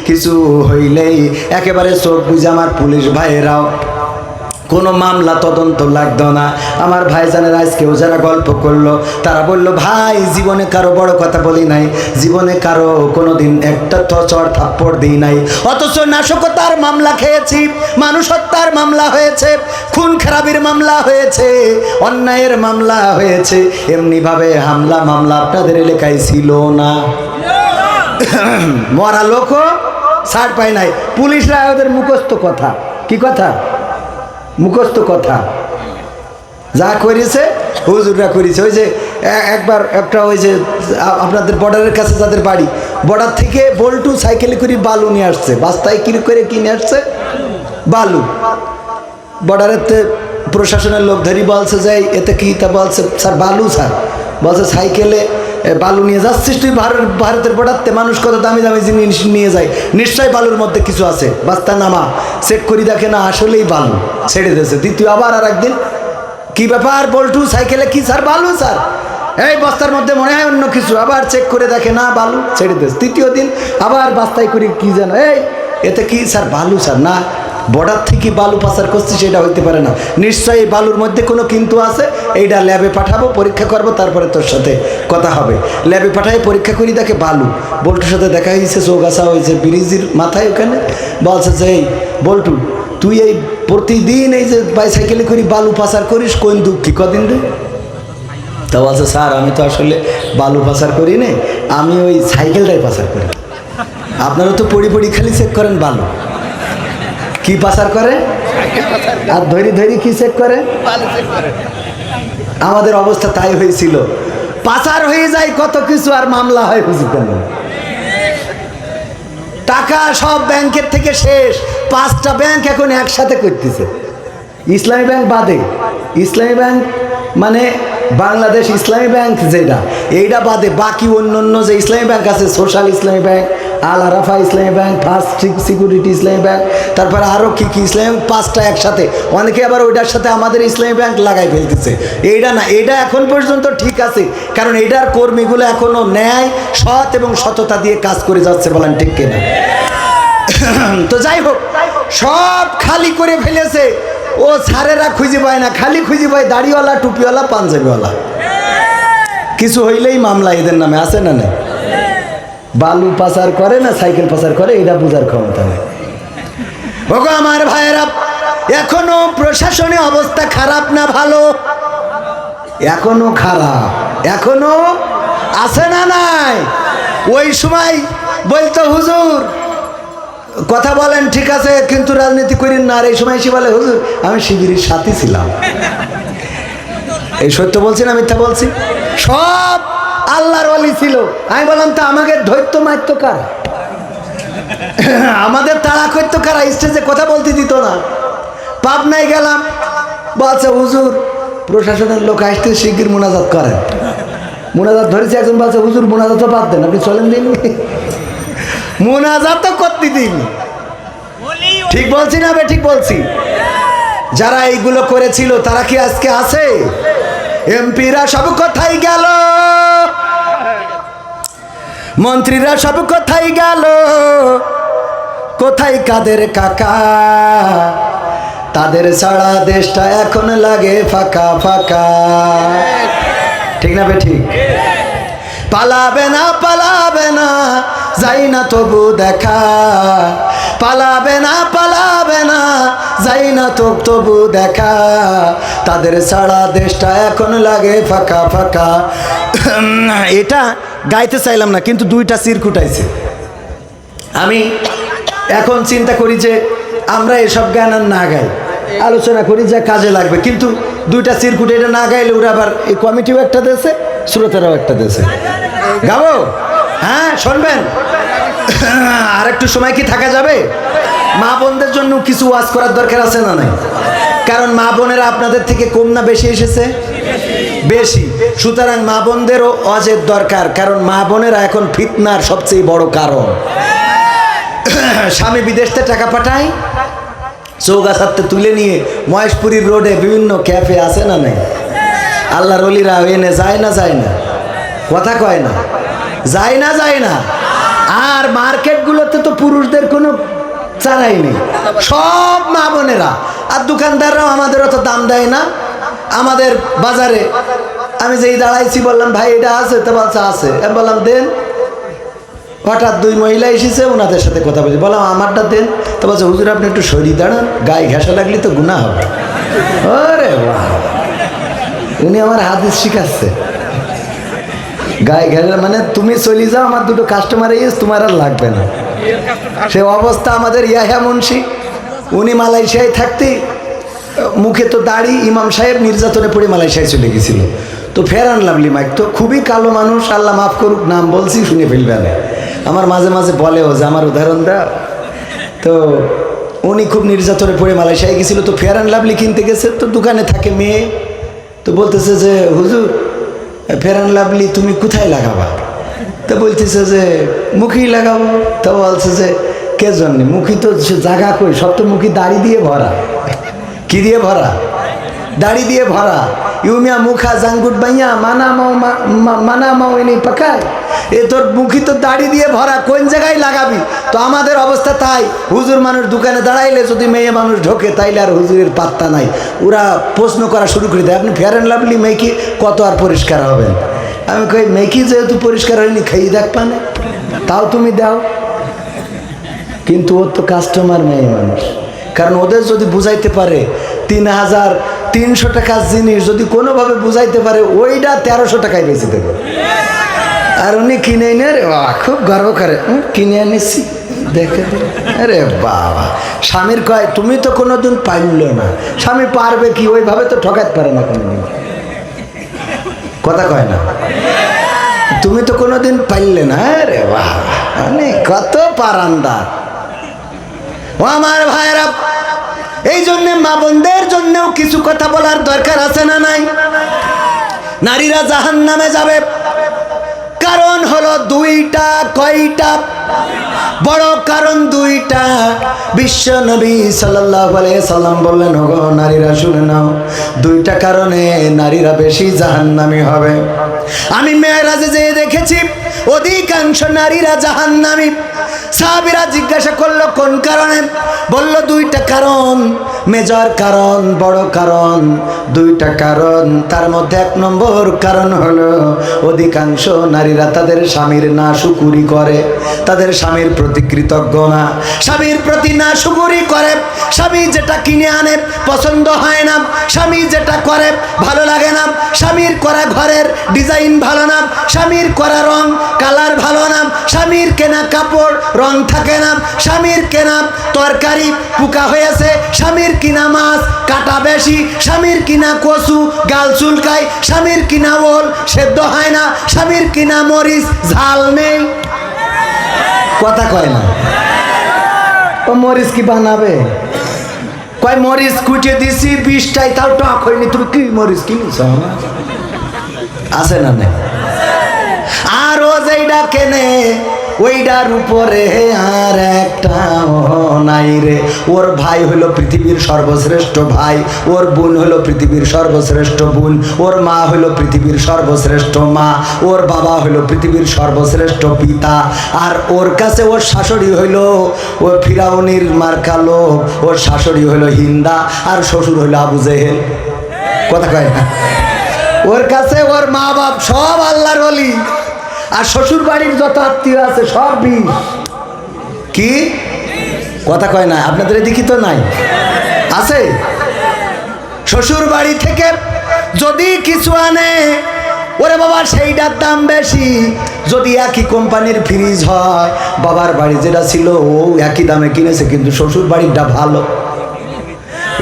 কিছু হইলেই একেবারে চোখ বুঝে আমার পুলিশ ভাইয়েরাও কোনো মামলা তদন্ত লাগতো না। আমার ভাইজানের আজকেও যারা গল্প করলো, তারা বললো, ভাই জীবনে কারো বড় কথা বলি নাই, জীবনে কারো কোনোদিন একটা চড় থাপ্পড় দিই নাই, অথচ নাশকতার মামলা খেয়েছি, মানুষ হত্যার মামলা হয়েছে, খুন খারাপির মামলা হয়েছে, অন্যায়ের মামলা হয়েছে। এমনিভাবে হামলা মামলা আপনাদের এলাকায় ছিল না। মরা লোকও ছাড় পায় নাই। পুলিশরা ওদের মুখস্থ কথা, কি কথা, মুখস্থ কথা যা করেছে হুজুররা করেছে। ওই যে একবার একটা ওই যে আপনাদের বর্ডারের কাছে যাদের বাড়ি, বর্ডার থেকে বল্টু সাইকেলে করে বালু নিয়ে আসছে, বাস্তায় কি করে কিনে আসছে বালু। বর্ডারেতে প্রশাসনের লোক ধরি বলছে যে এতে কি, তা বলছে স্যার বালু স্যার, বলছে সাইকেলে বালু নিয়ে যাচ্ছিস তুই ভারতের বর্ডারতে, মানুষ কত দামি দামি জিনিস নিয়ে যায়, নিশ্চয়ই বালুর মধ্যে কিছু আছে, বাস্তা নামা চেক করি দেখে না আসলেই বালু, ছেড়ে দিয়েছে। দ্বিতীয় আবার আর একদিন কি ব্যাপার বল্টু সাইকেলে কি স্যার বালু স্যার, এই বস্তার মধ্যে মনে হয় অন্য কিছু, আবার চেক করে দেখে না বালু, ছেড়ে দিয়েছে। তৃতীয় দিন আবার বাস্তায় করি কি যেন, এই এতে কি স্যার বালু স্যার, না বর্ডার থেকে বালু পাচার করছি সেটা হইতে পারে না, নিশ্চয়ই এই বালুর মধ্যে কোনো কিন্তু আছে, এইটা ল্যাবে পাঠাবো পরীক্ষা করব তারপরে তোর সাথে কথা হবে। ল্যাবে পাঠাই পরীক্ষা করি দেখে বালু। বল্টুর সাথে দেখা হয়েছে, চৌগাছা হয়েছে ব্রিজের মাথায় ওখানে, বলছে যে এই বল্টু তুই এই প্রতিদিন এই যে বাইসাইকেলে করি বালু পাচার করিস, কোন দুঃখী কদিন রে? তা বলছে স্যার আমি তো আসলে বালু পাচার করি না, আমি ওই সাইকেলটাই পাচার করি। আপনারা তো পড়ি পড়ি খালি চেক করেন বালু, কি পাচার করে আর ধরি ধরি কি চেক করে, আমাদের অবস্থা তাই হয়েছিল। পাচার হয়ে যায় কত কিছু আর মামলা হয় বুঝতে না, টাকা সব ব্যাংকের থেকে শেষ। 5টা ব্যাংক এখন একসাথে করতেছে, ইসলামী ব্যাংক বাদে। ইসলামী ব্যাংক মানে বাংলাদেশ ইসলামী ব্যাংক যেটা, এইটা বাদে বাকি অন্য অন্য যে ইসলামী ব্যাংক আছে, সোশ্যাল ইসলামী ব্যাংক, আল আরাফা ইসলামী ব্যাংক, ফার্স্ট সিকিউরিটি ইসলামী ব্যাংক, তারপরে আরও কী কী ইসলামী, 5টা একসাথে। অনেকে আবার ওইটার সাথে আমাদের ইসলামী ব্যাংক লাগাই ফেলতেছে। এইটা না, এইটা এখন পর্যন্ত ঠিক আছে, কারণ এইটার কর্মীগুলো এখনও ন্যায় সৎ এবং সততা দিয়ে কাজ করে যাচ্ছে, বলেন ঠিক কিনা? তো যাই হোক, সব খালি করে ফেলেছে। ও স্যারেরা খুঁজে পায় না, খালি খুঁজে পায় দাড়িওয়ালা, টুপিওয়ালা, পাঞ্জাবিওয়ালা। কিছু হইলেই মামলা এদের নামে, আছে না নেই? বালু পাচার করে না সাইকেল পাচার করে, এটা বোঝার ক্ষমতা নেই। ওগো আমার ভাইয়েরা, এখনো প্রশাসনে অবস্থা খারাপ না ভালো? এখনো খারাপ, এখনো আছে না নাই? ওই সময় বলতো হুজুর কথা বলেন ঠিক আছে, কিন্তু রাজনীতি করেন না। আর এই সময় এসে বলে হুজুর আমি শিবিরের সাথী ছিলাম। এই সত্য বলছি না মিথ্যা বলছি? সব আল্লাহর ওয়ালি ছিল। আমি বললাম তা আমাকে ধৈর্য মারতো কারা, আমাদের তাড়া করতো কারা, স্টেজে কথা বলতে দিত না। পাবনায় গেলাম, বলছে হুজুর প্রশাসনের লোক আসতে শিগগির মোনাজাত করেন। মোনাজাত ধরেছে একজন, বলছে হুজুর মোনাজাত বাদ দেন, আপনি চলেন দিন, মোনাজাত করতে দিন। ঠিক বলছি না বে ঠিক বলছি? যারা এইগুলো করেছিল তারা কি আজকে আছে? এমপিরা সব কোথায় গেল, মন্ত্রীরা সব কোথায় গেল, কোথায় কাদের কাকা? তাদের ছাড়া দেশটা এখন লাগে ফাঁকা ফাঁকা, ঠিক না বে ঠিক? পালাবে না পালাবে না, যাই না তবু দেখা, পালাবে না পালাবে না, যাই না তো তবু দেখা, তাদের ছাড়া দেশটা এখন লাগে ফাঁকা ফাঁকা। এটা গাইতে চাইলাম না, কিন্তু 2টা চিরকুট আইছে। আমি এখন চিন্তা করি যে আমরা এসব গান আর না গাই, আলোচনা করি যা কাজে লাগবে, কিন্তু 2টা চিরকুট এটা না গাইলে ওরা আবার এই কমিটিও একটা দেশে, শ্রোতারাও একটা দেশে। গাবো? হ্যাঁ শুনবেন? আর একটু সময় কি থাকা যাবে? মা বোনদের জন্য কিছু ওয়াজ করার দরকার আছে না নাই? কারণ মা বোনেরা আপনাদের থেকে কম না বেশি এসেছে? বেশি। সুতরাং মা বোনদেরও ওয়াজের দরকার, কারণ মা বোনেরা এখন ফিতনার সবচেয়ে বড় কারণ। স্বামী বিদেশে টাকা পাঠায়, চৌগাছাতে তুলে নিয়ে মহেশপুরীর রোডে বিভিন্ন ক্যাফে আছে না নাই? আল্লাহর ওলিরা এনে যায় না যায় না? কথা কয় না? যায় না যায় না? আর মার্কেটগুলোতে তো পুরুষদের কোনো চারাই নেই, সব মা বোনেরা। আর দোকানদাররাও আমাদের অত দাম দেয় না। আমাদের বাজারে আমি যেই দাঁড়াইছি বললাম ভাই এটা আছে, তো বলছে আছে। আমি বললাম দেন। হঠাৎ 2 মহিলা এসেছে, ওনাদের সাথে কথা বলছি, বললাম আমারটা দেন। তো বলছে হুজুর আপনি একটু সরি দাঁড়ান, গায়ে ঘেঁষা লাগলে তো গুনাহ হবে। আরে বাহ, উনি আমার হাদিস শিখাচ্ছে। গায়ে ঘেঁষা মানে তুমি চলে যাও, আমার 2টো কাস্টমার এসে তোমার আর লাগবে না। সে অবস্থা আমাদের ইয়াহিয়া মুন্সি, উনি মালয়েশিয়ায় থাকতে মুখে তো দাড়ি, ইমাম সাহেব নির্যাতনে পড়ে মালয়েশিয়ায় চলে গেছিল। তো ফেয়ার অ্যান্ড লাভলি মাইক, তো খুবই কালো মানুষ, আল্লাহ মাফ করুক, নাম বলছি শুনে ফেলবে না। আমার মাঝে মাঝে বলেও যে আমার উদাহরণ দাও। তো উনি খুব নির্যাতনে পড়ে মালয়েশিয়ায় গেছিল। তো ফেয়ার অ্যান্ড লাভলি কিনতে গেছে, তো দোকানে থাকে মেয়ে, তো বলতেছে যে হুজুর ফেয়ার অ্যান্ড লাভলি তুমি কোথায় লাগাবা? তো বলতেছে যে মুখেই লাগাবো। তো বলছে যে কে জন্যে? মুখী তো জায়গা কই, সব তো মুখী দাড়ি দিয়ে ভরা। কি দিয়ে ভরা? দাড়ি দিয়ে ভরা। ইউমিয়া মুখা জাঙ্গুট বাইয়া মানা মাও এনে পাকায়। এ তোর মুখী তো দাড়ি দিয়ে ভরা, কোন জায়গায় লাগাবি? তো আমাদের অবস্থা তাই, হুজুর মানুষ দোকানে দাঁড়াইলে যদি মেয়ে মানুষ ঢোকে তাইলে আর হুজুরের পাত্তা নাই। ওরা প্রশ্ন করা শুরু করে দেয়, আপনি ফেয়ার অ্যান্ড লাভলি মেকি কত আর পরিষ্কার হবেন? আমি কই মেকি যেহেতু পরিষ্কার হয়নি, খাইয়ে দেখ পানে, তাও তুমি দাও। কিন্তু ওর তো কাস্টমার মেয়ে মানুষ, কারণ ওদের যদি বুঝাইতে পারে ৩,৩০০ টাকার জিনিস যদি কোনোভাবে বুঝাইতে পারে, ওইটা ১৩০০ টাকায় বেশি দেবে। আর উনি কিনে এনে রে বাবা খুব গর্ব করে, কিনে এনেছি দেখে। আরে বাবা, স্বামীর কয় তুমি তো কোনোদিন পারল না। স্বামী পারবে কি? ওইভাবে তো ঠকাতে পারে না কোনোদিন, কথা কয় না, তুমি তো কোনোদিন পারলে না। আরে বাবা, মানে কত পারান্দার। ও আমার ভাইরা, এই জন্যে মা বোনদের জন্যও কিছু কথা বলার দরকার আছে না নাই? নারীরা জাহান্নামে যাবে, কারণ হলো দুইটা। কয়টা? বড় কারণ দুইটা। বিশ্ব নবী সাল্লাল্লাহু আলাইহি সাল্লাম বললেন, ওগো নারীরা শুনে নাও, দুইটা কারণে নারীরা বেশি জাহান্নামী হবে। আমি মেরাজে যেয়ে দেখেছি অধিকাংশ নারীরা জাহান্নামী। সাহাবীরা জিজ্ঞাসা করলো কোন কারণে? বলল দুইটা কারণ, মেজর কারণ, বড় কারণ, দুইটা কারণ। তার মধ্যে ১ নম্বর কারণ হলো অধিকাংশ নারীরা তাদের স্বামীর নাশুকুরি করে, তাদের স্বামীর প্রতি কৃতজ্ঞ না, স্বামীর প্রতি নাশুকুরি করে। স্বামী যেটা কিনে আনে পছন্দ হয় না, স্বামী যেটা করে ভালো লাগে না, স্বামীর করা ঘরের ডিজাইন ভালো না, স্বামীর করা রং কালার ভালো না, স্বামীর কেনা কাপড় রং থাকে না, স্বামীর কেনা তরকারি পোকা হয়েছে, স্বামীর কিনা মাছ কাটা বেশি, স্বামীর কিনা কচু গাল চুলকায়, স্বামীর কিনা ওল সেদ্ধ হয় না, স্বামীর কিনা মরিচ ঝাল নেই। কথা কয় না? ও মরিচ কি বানাবে? কয় মরিচ কুটে দিছি ২০টাই, তাও টক হয়নি। তুমি কি মরিচ কিনেছ? আছে না নেই? আর ও যেইটা কেনে ওইটার উপরে আর একটা নাই রে। ওর ভাই হলো পৃথিবীর সর্বশ্রেষ্ঠ ভাই, ওর বোন হলো পৃথিবীর সর্বশ্রেষ্ঠ বোন, ওর মা হলো পৃথিবীর সর্বশ্রেষ্ঠ মা, ওর বাবা হলো পৃথিবীর সর্বশ্রেষ্ঠ পিতা। আর ওর কাছে ওর শাশুড়ি হইলো ও ফিরাউনির মার্কা লোক, ওর শাশুড়ি হইলো হিন্দা, আর শ্বশুর হইলো আবু জেহেল। কথা কয় না? ওর কাছে ওর মা বাপ সব আল্লাহর ওলি, আর শ্বশুর বাড়ির যত আত্মীয় আছে সব বিষ। কি কথা কয় না? আপনাদের এদিকে তো নাই, আছে? শ্বশুর বাড়ি থেকে যদি কিছু আনে, ওরে বাবা সেইটার দাম বেশি। যদি একই কোম্পানির ফ্রিজ হয়, বাবার বাড়ি যেটা ছিল ও একই দামে কিনেছে, কিন্তু শ্বশুর বাড়িটা ভালো,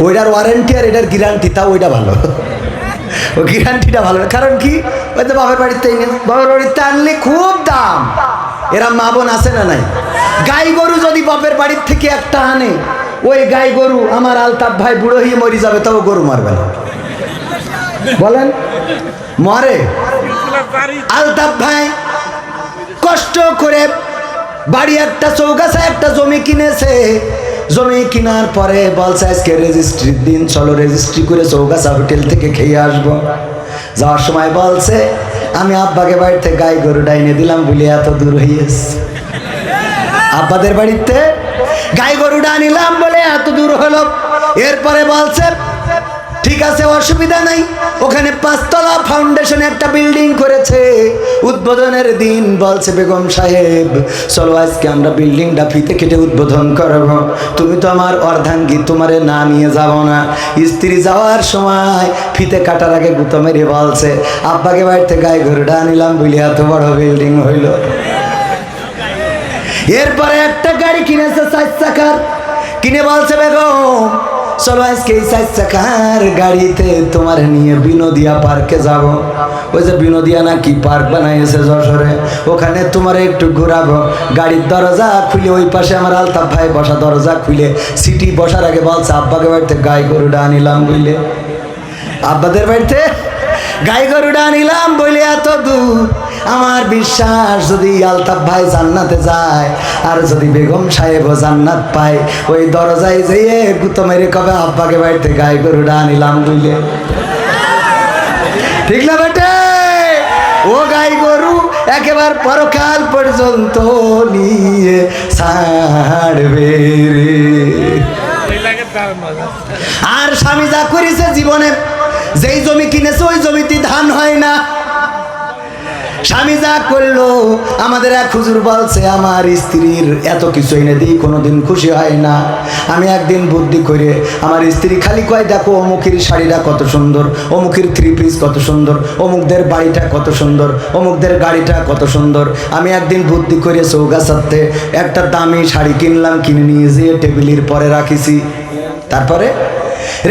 ওইটার ওয়ারেন্টি আর এটার গ্যারান্টি, তাও ওইটা ভালো। ও গ্যারান্টিটা ভালো, কারণ কি? ওই তো বাবার বাড়িতে, বাবার বাড়িতে আনলে খুব দাম। এরা মা বোন আছে না নাই? গাই গরু যদি বাপের বাড়ির থেকে একটা আনে, ওই গাই গরু আমার আলতাফ ভাই বুড়ো হয়ে মরে যাবে, তবে গরু মারবে না। বলেন মরে? আলতাফ ভাই কষ্ট করে বাড়ি একটা চৌগাছা একটা জমি কিনেছে, জমি কেনার পরে বলছে আজকে রেজিস্ট্রির দিন, চলো রেজিস্ট্রি করে চৌগাছা হোটেল থেকে খেয়ে আসবো। যাওয়ার সময় বলছে আমি আব্বাকে বাড়িতে গাই গরু ডাইনে দিলাম বলে এত দূর হইয়েছে। আব্বাদের বাড়িতে গাই গরু ডানিলাম বলে এত দূর হলো। এরপরে বলছে ঠিক আছে অসুবিধা নাই, ওখানে 5 তলা ফাউন্ডেশনে একটা বিল্ডিং করেছে। উদ্বোধনের দিন বলছে বেগম সাহেব চলো আজকে আমরা বিল্ডিংটা ফিতে কেটে উদ্বোধন করব। তুমি তো আমার অর্ধাঙ্গী, তোমারে না নিয়ে যাব না। স্ত্রী যাওয়ার সময় ফিতে কাটার আগে গুতো মেরে বলছে আব্বাকে বাড়িতে গায়ে গরুটা আনিলাম বলে এত বড় বিল্ডিং হইল। এরপরে একটা গাড়ি কিনেছে 4 চাকার, কিনে বলছে বেগম চলো আজকে এই 4 চাকার গাড়িতে তোমার নিয়ে বিনোদিয়া পার্কে যাব। ওই যে বিনোদিয়া নাকি পার্ক বানাইছে যশোরে, ওখানে তোমার একটু ঘুরাবো। গাড়ির দরজা খুলে ওই পাশে আমার আলতাফ ভাই বসা, দরজা খুলে সিটি বসার আগে বলছে আব্বাকে বাড়িতে গাই গরুটা আনিলাম বুঝলে, আব্বাদের বাড়িতে গাই গরুটা আনিলাম বলে এত দূর। আমার বিশ্বাস যদি আলতাফ ভাই জান্নাতে যায় আর যদি বেগম সাহেবও জান্নাত পায়, ওই দরজায় যেয়ে গুতো মেরে কবে আব্বাকে বাড়িতে গাই গরুটা আনিলাম বুঝলে, ঠিক না বেটে? ও গাই গরু একেবারে পরকাল পর্যন্ত নিয়ে ছাড়বে রে। আর স্বামী যা করেছে জীবনে, যেই জমি কিনেছে ওই জমিতে ধান হয় না। স্বামী যা করলো, আমাদের এক হুজুর বলছে আমার স্ত্রীর এত কিছু এনে দিই কোনোদিন খুশি হয় না। আমি একদিন বুদ্ধি করে আমার স্ত্রী খালি কয় দেখো অমুকের শাড়িটা কত সুন্দর, অমুকের 3 পিস কত সুন্দর, অমুকদের বাড়িটা কত সুন্দর, অমুকদের গাড়িটা কত সুন্দর। আমি একদিন বুদ্ধি করে চৌগাছাতে একটা দামি শাড়ি কিনলাম, কিনে নিয়ে যেয়ে টেবিলের পরে রাখিছি। তারপরে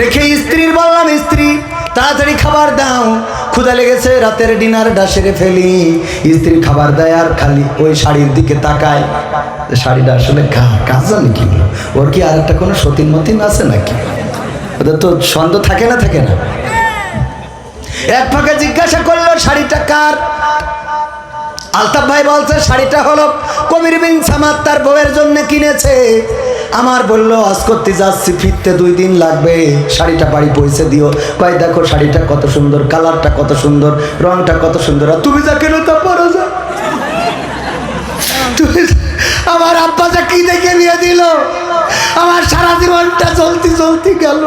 রেখে স্ত্রীর বললাম স্ত্রী তাড়াতাড়ি খাবার দাও, ক্ষুধা লেগেছে, রাতের ডিনারটা সেরে ফেলি। স্ত্রী খাবার দেয় আর খালি ওই শাড়ির দিকে তাকায়, শাড়িটা আসলে কাজ জানি কিনলো, ওর কি আর একটা কোনো সতীন মতিন আছে নাকি? ওদের তো সন্দেহ থাকে না, থাকে না। এক ফাঁকে জিজ্ঞাসা করলো শাড়িটা কার? আলতাফ ভাই বলছে শাড়িটা হলো কবির বিন সামাদ তার বউয়ের জন্য কিনেছে। আমার বললো হজ করতে যাচ্ছি, ফিরতে 2 দিন লাগবে, শাড়িটা বাড়ি পৌঁছে দিও। কয় দেখো শাড়িটা কত সুন্দর, কালারটা কত সুন্দর, রংটা কত সুন্দর, আর তুমি যা কেনো তা পরো যা। আমার আব্বা যা কি দেখে নিয়ে দিল, আমার সারা জীবনটা চলতে চলতে গেল,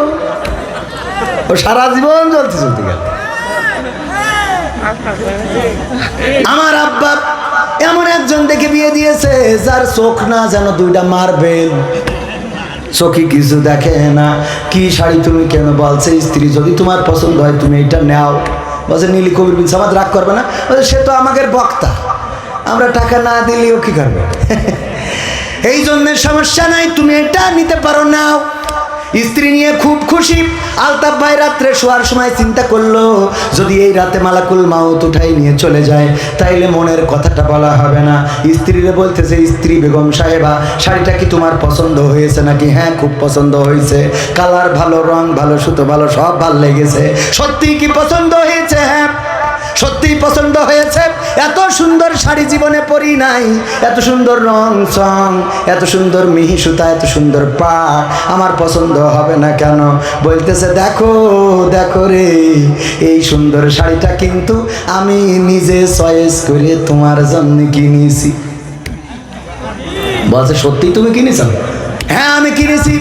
ও সারা জীবন চলতে চলতে গেল। আমার আব্বা এমন একজন দেখে বিয়ে দিয়েছে যার চোখ না যেন 2টা মারবেল, চোখে কিছু দেখে না। কি শাড়ি তুমি কেন? বলছে স্ত্রী যদি তোমার পছন্দ হয় তুমি এটা নাও। বলছে নীলি কবির বিন সামাদ রাগ করবে না? বলছে সে তো আমাদের বক্তা, আমরা টাকা না দিলেও কি করবে, এই জন্য সমস্যা নাই, তুমি এটা নিতে পারো, নাও। স্ত্রী নিয়ে খুব খুশি। আলতাফ ভাই রাত্রে শোয়ার সময় চিন্তা করলো যদি এই রাতে মালাকুল মাউত উঠাই নিয়ে চলে যায় তাইলে মনের কথাটা বলা হবে না। স্ত্রীরে বলতেছে স্ত্রী বেগম সাহেবা শাড়িটা কি তোমার পছন্দ হয়েছে নাকি? হ্যাঁ খুব পছন্দ হয়েছে, কালার ভালো, রং ভালো, সুতো ভালো, সব ভালো লেগেছে। সত্যি কি পছন্দ হয়েছে? হ্যাঁ সত্যিই পছন্দ হয়েছে। এত সুন্দর শাড়ি জীবনে পরি নাই, এত সুন্দর রং চং, এত সুন্দর মিহি সুতা, এত সুন্দর পা, আমার পছন্দ হবে না কেন? বলতেছে দেখো দেখো রে, এই সুন্দর শাড়িটা কিন্তু আমি নিজে চয়েস করে তোমার জন্য কিনেছি। বলছে সত্যি তুমি কিনেছ? হ্যাঁ আমি কিনেছি।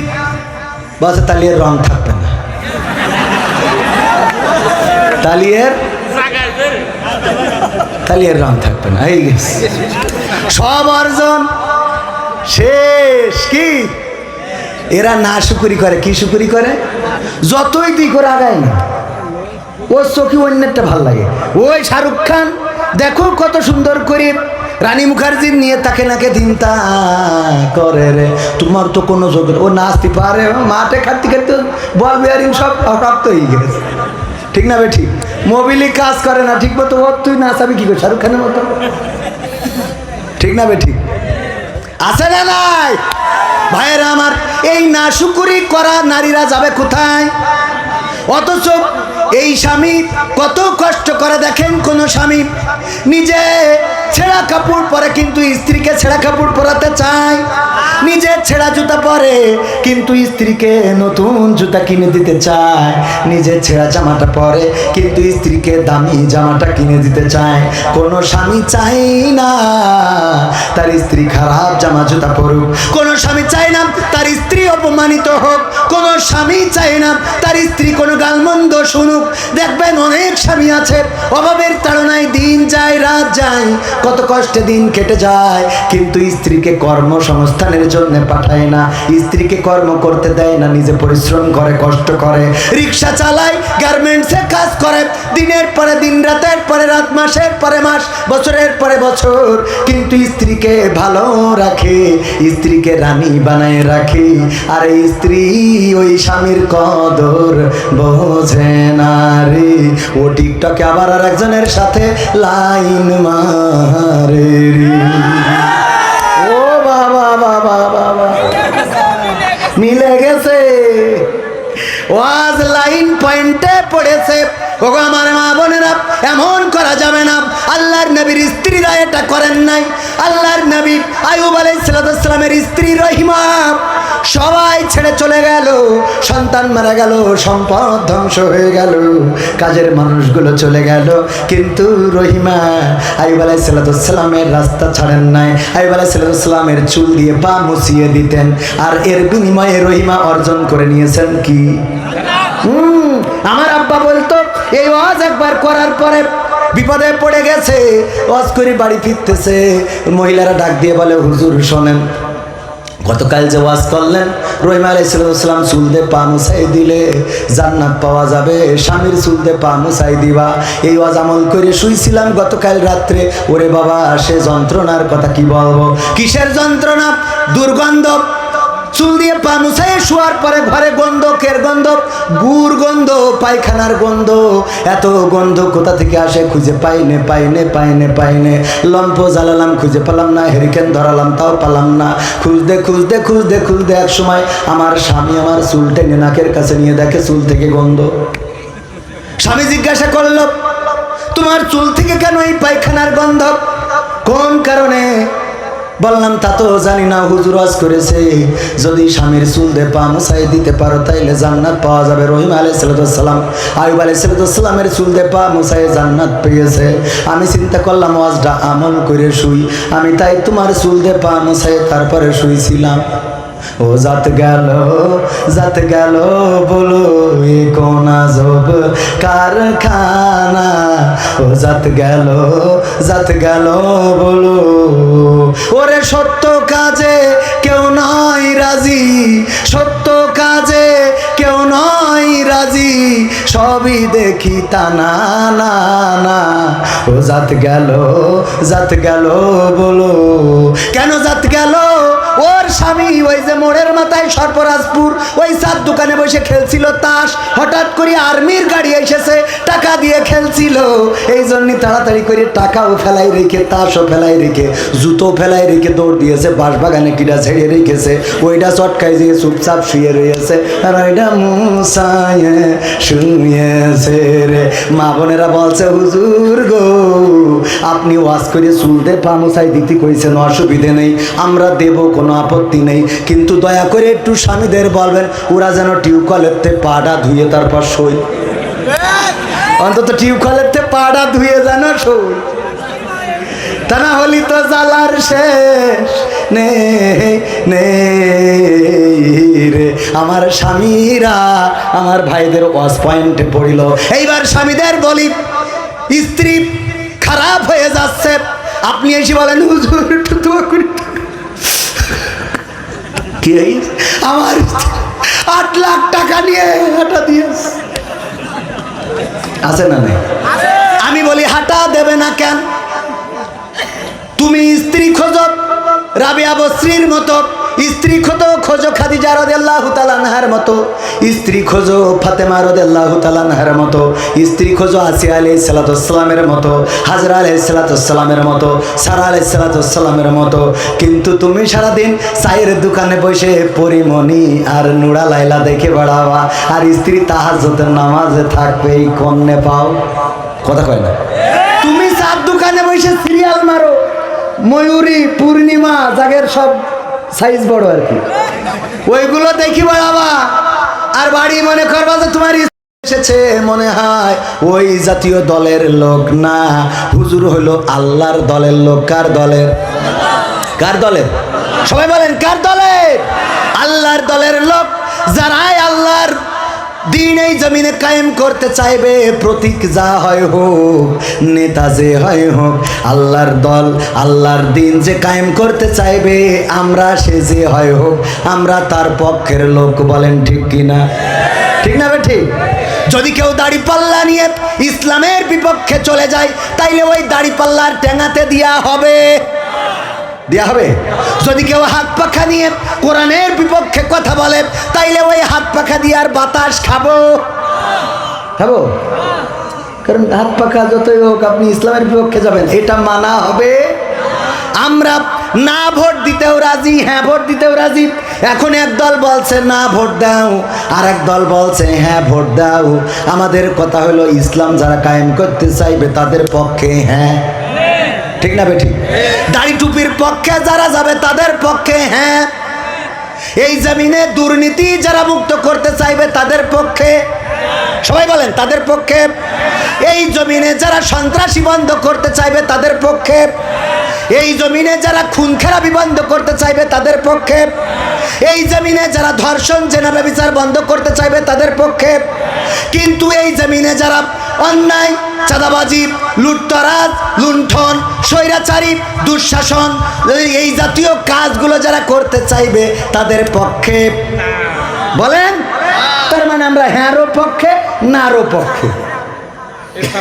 বলছে তাহলে এর রং থাকবে না, তাহলে এর রং থাকবে না, এই গেছে সব অর্জন শেষ। কি এরা না শুকুরি করে? কি শুকুরি করে? যতই তুই করে আগায় না, ওর চোখে অন্যটা ভাল লাগে। ওই শাহরুখ খান দেখো কত সুন্দর করে রানী মুখার্জির নিয়ে তাকে নাকে চিন্তা করে রে, তোমার তো কোনো যোগ, ও নাচতে পারে, মাঠে খাটতে খাটতে বল বিয়ারিং সব প্রাপ্ত হয়ে গেছে, ঠিক না বে? ঠিক মোবিলি কাজ করে না ঠিক মতো, ও তুই নাচাবি কি করে শাহরুখ খানের মতো, ঠিক না বে? ঠিক আছে না নাই? ভাইয়েরা আমার, এই নাশুকুরি করা নারীরা যাবে কোথায়? অথচ এই স্বামী কত কষ্ট করে, দেখেন কোন স্বামী নিজে ছেঁড়া কাপড় পরে কিন্তু স্ত্রীকে ছেঁড়া কাপড় পরাতে চায়, নিজে ছেঁড়া জুতা পরে কিন্তু স্ত্রীকে নতুন জুতা কিনে দিতে চায়, নিজে ছেঁড়া জামাটা পরে কিন্তু স্ত্রীকে দামি জামাটা কিনে দিতে চায়। কোন স্বামী চায় না তার স্ত্রী খারাপ জামা জুতা পরুক, কোন স্বামী চায় না তার স্ত্রী অপমানিত হোক, কোনো স্বামী চায় না তার স্ত্রী কোনো গালমন্দ শুনুক। দেখবেন অনেক স্বামী আছে অভাবের তাড়নায় দিন যায় রাত যায়, কত কষ্টে দিন কেটে যায়, কিন্তু স্ত্রীকে কর্মসংস্থানের জন্য পাঠায় না, স্ত্রীকে কর্ম করতে দেয় না, নিজে পরিশ্রম করে কষ্ট করে, রিক্সা চালায়, গার্মেন্টসে কাজ করে, দিনের পরে দিন রাতের পরে রাত, মাসের পরে মাস, বছরের পরে বছর, কিন্তু স্ত্রীকে ভালো রাখে, স্ত্রীকে রানী বানায় রাখে। আর এই স্ত্রী ওই স্বামীর কদর বোঝে না রে, ও টিকটকে আবার আর একজনের সাথে লাইন মারে রে। ও বাবা বাবা বাবা, মিলে গেছে, ওয়াজ লাইন পয়েন্টে পড়েছে। ওগো আমার মা বোনেরা, এমন করা যাবে না। আল্লাহর নবীর স্ত্রীরা এটা করেন নাই। আল্লাহর নবী আইয়ুব আলাইহিস সালামের স্ত্রী রহিমা সবাই ছেড়ে চলে গেল, সন্তান মারা গেল, সম্পদ ধ্বংস হয়ে গেল, কাজের মানুষগুলো চলে গেল, কিন্তু রহিমা আইয়ুব আলাইহিস সালামের রাস্তা ছাড়েন নাই। আইয়ুব আলাইহিস সালামের চুল দিয়ে পা মুছিয়ে দিতেন, আর এর বিনিময়ে রহিমা অর্জন করে নিয়েছেন কি? আমার আব্বা বলতো এই ওয়াজ একবার করার পরে বিপদে পড়ে গেছে, ওয়াজ করে বাড়ি ফিরতেছে, মহিলারা ডাক দিয়ে বলে হুজুর শোনেন, গতকাল যে ওয়াজ করলেন রহিমা আলাইহিস সালাম চুল দিয়ে পা মুছাই দিলে জান্নাত পাওয়া যাবে, স্বামীর চুল দিয়ে পা মুছাই দিবা, এই ওয়াজ আমল করে শুইছিলাম গতকাল রাত্রে। ওরে বাবা, সে যন্ত্রণার কথা কি বলবো। কিসের যন্ত্রণা? দুর্গন্ধ। চুল দিয়ে পা মুছাই শোয়ার পরে ঘরে গন্ধ, কের গন্ধ? গুড় গন্ধ, পায়খানার গন্ধ। এত গন্ধ কোথা থেকে আসে খুঁজে পাইনে। লম্প জ্বালালাম খুঁজে পেলাম না, হেরিকেন ধরালাম তাও পেলাম না, খুঁজতে এক সময় আমার স্বামী আমার চুল টেনে নাকের কাছে নিয়ে দেখে চুল থেকে গন্ধ। স্বামী জিজ্ঞাসা করলো, তোমার চুল থেকে কেন এই পায়খানার গন্ধ, কোন কারণে? বললাম তা তো জানি না, হুজুর ওয়াজ করেছে যদি স্বামীর চুল দিয়ে পা মুছাই দিতে পারো তাইলে জান্নাত পাওয়া যাবে। রহিমা আলাইহিস সালাম আইয়ুব আলাইহিস সালামের চুল দিয়ে পা মুছাই জান্নাত পেয়েছে। আমি চিন্তা করলাম ওয়াজটা আমল করে শুই, আমি তাই তোমার চুল দিয়ে পা মুছাই তারপরে শুইছিলাম। ও জাত গেল বলো এ কোন আজব কারখানা, ও জাত গেল বলো। ওরে সত্য কাজে কেউ নয় রাজি, সত্য কাজে কেউ নয় রাজি, সবই দেখি তা না না না। ও জাত গেল বলো। কেন জাত গেল? ওর স্বামী ওই যে মোড়ের মাথায় সর্পরাজপুর ওই চার দোকানে বসে খেলছিল তাস, হঠাৎ করে আর্মির গাড়ি এসেছে, টাকা দিয়ে খেলছিল, এই জন্য তাড়াতাড়ি করে টাকাও ফেলাই রেখে, তাসও ফেলাই রেখে, জুতো ফেলাই রেখে দৌড় দিয়েছে, বাঁশবাগানে কিটা ছেড়ে রেখেছে, ওইটা চটকাই দিয়ে চুপচাপ শুয়ে রয়েছে, আর ওইটা মুসায় শুয়েছে রে। মা বোনেরা বলছে হুজুর গো আপনি ওয়াজ করে চুলতে পা মুছাই দিতে কইছেন, অসুবিধে নেই, আমরা দেব, কোনো আপত্তি নেই, কিন্তু দয়া করে একটু স্বামীদের বলবেন ওরা যেন টিউবকলের পাটা ধুয়ে তারপর শোয়, অন্তত টিউবকলের পাটা ধুয়ে যেন শোয়, তা না হলি তো জ্বালার শেষ রে। আমার স্বামীরা আমার ভাইদের ওয়াজ পয়েন্টে পড়িল। এইবার স্বামীদের বলি, স্ত্রী খারাপ হয়ে যাচ্ছে, আপনি এসে বলেন হুজুর একটু দোয়া করি। কি আমার 8 লাখ টাকা নিয়ে হাঁটা দিয়েছে, আছে না? নেই? আমি বলি হাঁটা দেবে না কেন? তুমি স্ত্রী খোঁজো রাবিয়া বসরির মতো, স্ত্রী খোঁজো খাদিজা রাদিয়াল্লাহু তাআলা আনহার মতো, স্ত্রী খোঁজো ফাতেমা রাদিয়াল্লাহু তাআলা আনহার মতো, স্ত্রী খোঁজো আসিয়া আলাইহিস সালামের মতো, হাজরা আলাইহিস সালামের মতো, সারা আলাইহিস সালামের মতো, কিন্তু তুমি সারাদিন চায়ের দোকানে বসে পরিমণি আর নুরা লাইলা দেখে বেড়াবা, আর স্ত্রী তাহাজ্জুদের নামাজে থাকবে, এই কন্যে পাও? কথা কয় না? তুমি চার দোকানে বসে সিরিয়াল মারো, ময়ূরী, পূর্ণিমা, জাগের সব সাইজ বড় আর কি, ওইগুলো দেখি বেড়াবা, আর বাড়ি মনে করবা যে তোমার এসেছে, মনে হয় ওই জাতীয় দলের লোক না, হুজুর হলো আল্লাহর দলের লোক। কার দলের? সবাই বলেন কার দলের? আল্লাহর দলের লোক যারাই আল্লাহর দিন এই জমিনে কায়েম করতে চাইবে, প্রতীক যা হয় হোক, নেতা যে হয় হোক, আল্লাহর দল আল্লাহর দিন যে কায়েম করতে চাইবে, আমরা সে যে হয় হোক, আমরা তার পক্ষের লোক। বলেন ঠিক কিনা? ঠিক না বে ঠিক? যদি কেউ দাড়ি পাল্লা নিয়ে ইসলামের বিপক্ষে চলে যায়, তাইলে ওই দাড়ি পাল্লার টেঙাতে দেয়া হবে, দেয়া হবে। যদি কেউ হাত পাখা নিয়ে কোরআনের বিপক্ষে কথা বলে, তাইলে ওই হাত পাখা দিয়ে আর বাতাস খাবো, খাবো। কারণ হাত পাখা যতই হোক, আপনি ইসলামের বিপক্ষে যাবেন, এটা মানা হবে। আমরা না ভোট দিতেও রাজি, হ্যাঁ ভোট দিতেও রাজি। এখন এক দল বলছে না ভোট দাও, আর এক দল বলছে হ্যাঁ ভোট দাও। আমাদের কথা হলো ইসলাম যারা কায়েম করতে চাইবে তাদের পক্ষে হ্যাঁ, ঠিক না বেঠিক? দাড়ি টুপির পক্ষে যারা যাবে তাদের পক্ষে হ্যাঁ। এই জমিনে দুর্নীতি যারা মুক্ত করতে চাইবে তাদের পক্ষে, সবাই বলেন তাদের পক্ষে। এই জমিনে যারা সন্ত্রাসী বন্ধ করতে চাইবে তাদের পক্ষে, এই জমিনে যারা খুন খারাপি বন্ধ করতে চাইবে তাদের পক্ষে, এই জমিনে যারা ধর্ষণ জেনা ব্যভিচার বন্ধ করতে চাইবে তাদের পক্ষে। কিন্তু এই জমিনে যারা অন্যায়, চাঁদাবাজি, লুটতরাজ, লুণ্ঠন, স্বৈরাচারী, দুঃশাসন, এই জাতীয় কাজগুলো যারা করতে চাইবে তাদের পক্ষে। বলেন, তার মানে আমরা হ্যাঁরও পক্ষে নারও পক্ষে।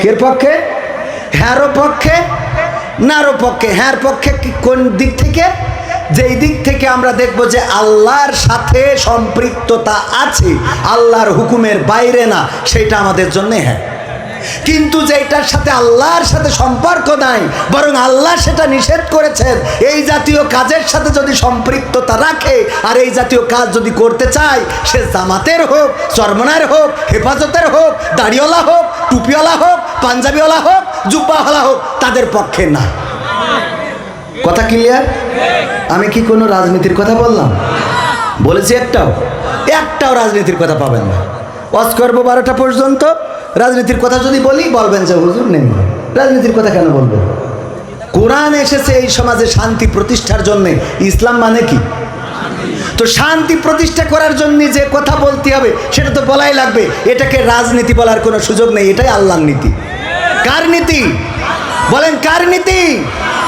এর পক্ষে? হ্যাঁরও পক্ষে নারও পক্ষে। হ্যাঁ পক্ষে কোন দিক থেকে? যেই দিক থেকে আমরা দেখব যে আল্লাহর সাথে সম্পৃক্ততা আছে, আল্লাহর হুকুমের বাইরে না, সেটা আমাদের জন্য হ্যাঁ। কিন্তু যেটার সাথে আল্লাহর সাথে সম্পর্ক নাই, বরং আল্লাহ সেটা নিষেধ করেছেন, এই জাতীয় কাজের সাথে যদি সম্পৃক্ততা রাখে আর এই জাতীয় কাজ যদি করতে চায়, সে জামাতের হোক, চরমনার হোক, হেফাজতের হোক, দাড়িওয়ালা হোক, টুপিওয়ালা হোক, পাঞ্জাবিওয়ালা হোক, জুব্বাওয়ালা হোক, তাদের পক্ষে না। কথা ক্লিয়ার? আমি কি কোনো রাজনীতির কথা বললাম? বলেছি একটাও রাজনীতির কথা পাবেন না। ওয়াজ করবো 12টা পর্যন্ত, রাজনীতির কথা যদি বলি বলবেন যে হুজুর নেই, রাজনীতির কথা কেন বলবো? কোরআন এসেছে এই সমাজে শান্তি প্রতিষ্ঠার জন্য। ইসলাম মানে কি? তো শান্তি প্রতিষ্ঠা করার জন্য যে কথা বলতে হবে সেটা তো বলাই লাগবে। এটাকে রাজনীতি বলার কোনো সুযোগ নেই, এটাই আল্লাহর নীতি। কার নীতি? বলেন কার নীতি?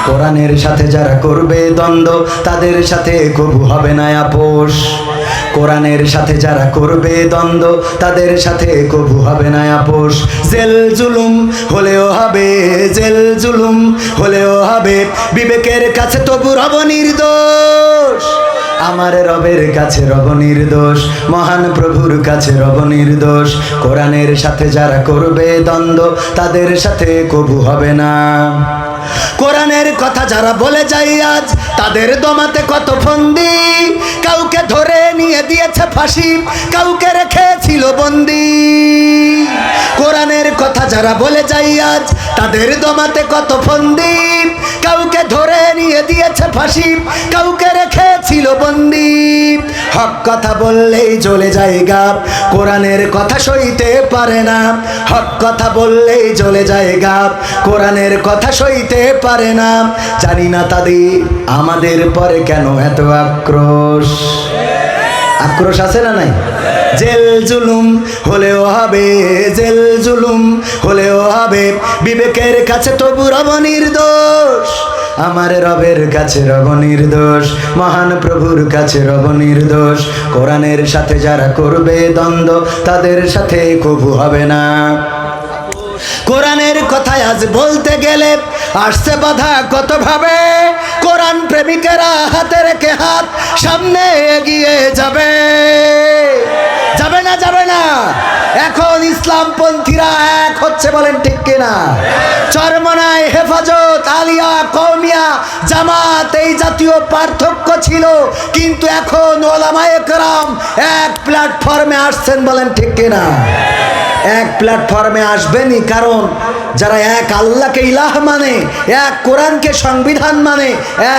কোরআনের সাথে যারা করবে দ্বন্দ্ব, তাদের সাথে কবু হবে না আপোষ। কোরআনের সাথে যারা করবে দ্বন্দ্ব, তাদের সাথে কবু হবে না আপোষ। জেল জুলুম হলেও হবে, জেল জুলুম হলেও হবে, বিবেকের কাছে তবু রব নির্দোষ। আমার রবের কাছে রব নির্দোষ, মহান প্রভুর কাছে রব নির্দোষ। কোরআনের সাথে যারা করবে দ্বন্দ্ব, তাদের সাথে কবু হবে না। কোরআনের কথা যারা বলে যায় আজ, তাদের দমাতে কত ফন্দি। কাউকে ধরে নিয়ে দিয়েছে ফাঁসি, কাউকে রেখেছিল বন্দি। কোরআনের কথা যারা বলে যায় আজ, তাদের দমাতে কত ফন্দি। কাউকে ধরে নিয়ে দিয়েছে ফাঁসি, কাউকে রেখেছিল বন্দি। হক কথা বললেই চলে যায় গাব, কোরআনের কথা সইতে পারে না। হক কথা বললেই চলে যায় গাব, কোরআনের কথা সইতে পারে না। জানি না তাদের আমাদের পরে কেন এত আক্রোশ। আক্রোশ আছে না নাই? জেল জুলুম হলেও হবে, জেল জুলুম হলেও হবে, বিবেকের কাছে তবু রব নির্দোষ। আমার রবের কাছে রব নির্দোষ, মহান প্রভুর কাছে রব নির্দোষ। কোরআনের সাথে যারা করবে দ্বন্দ্ব, তাদের সাথে কবু হবে না। কোরআনের কথায় আজ বলতে গেলে আসছে বাধা কত ভাবে। কোরআন প্রেমিকেরা হাতে রেখে হাত সামনে এগিয়ে যাবে, যাবে না? যাবে না? এখন ইসলামপন্থীরা এক হচ্ছে, বলেন ঠিক কিনা? চরমনায়, হেফাজত, আলিয়া, কওমিয়া, জামাত, এই জাতীয় পার্থক্য ছিল, কিন্তু এখন ওলামায়ে কেরাম এক প্ল্যাটফর্মে আসছেন, বলেন ঠিক কিনা? এক প্ল্যাটফর্মে আসবেনই, কারণ যারা এক আল্লাহকে ইলাহ মানে, এক কোরআনকে সংবিধান মানে,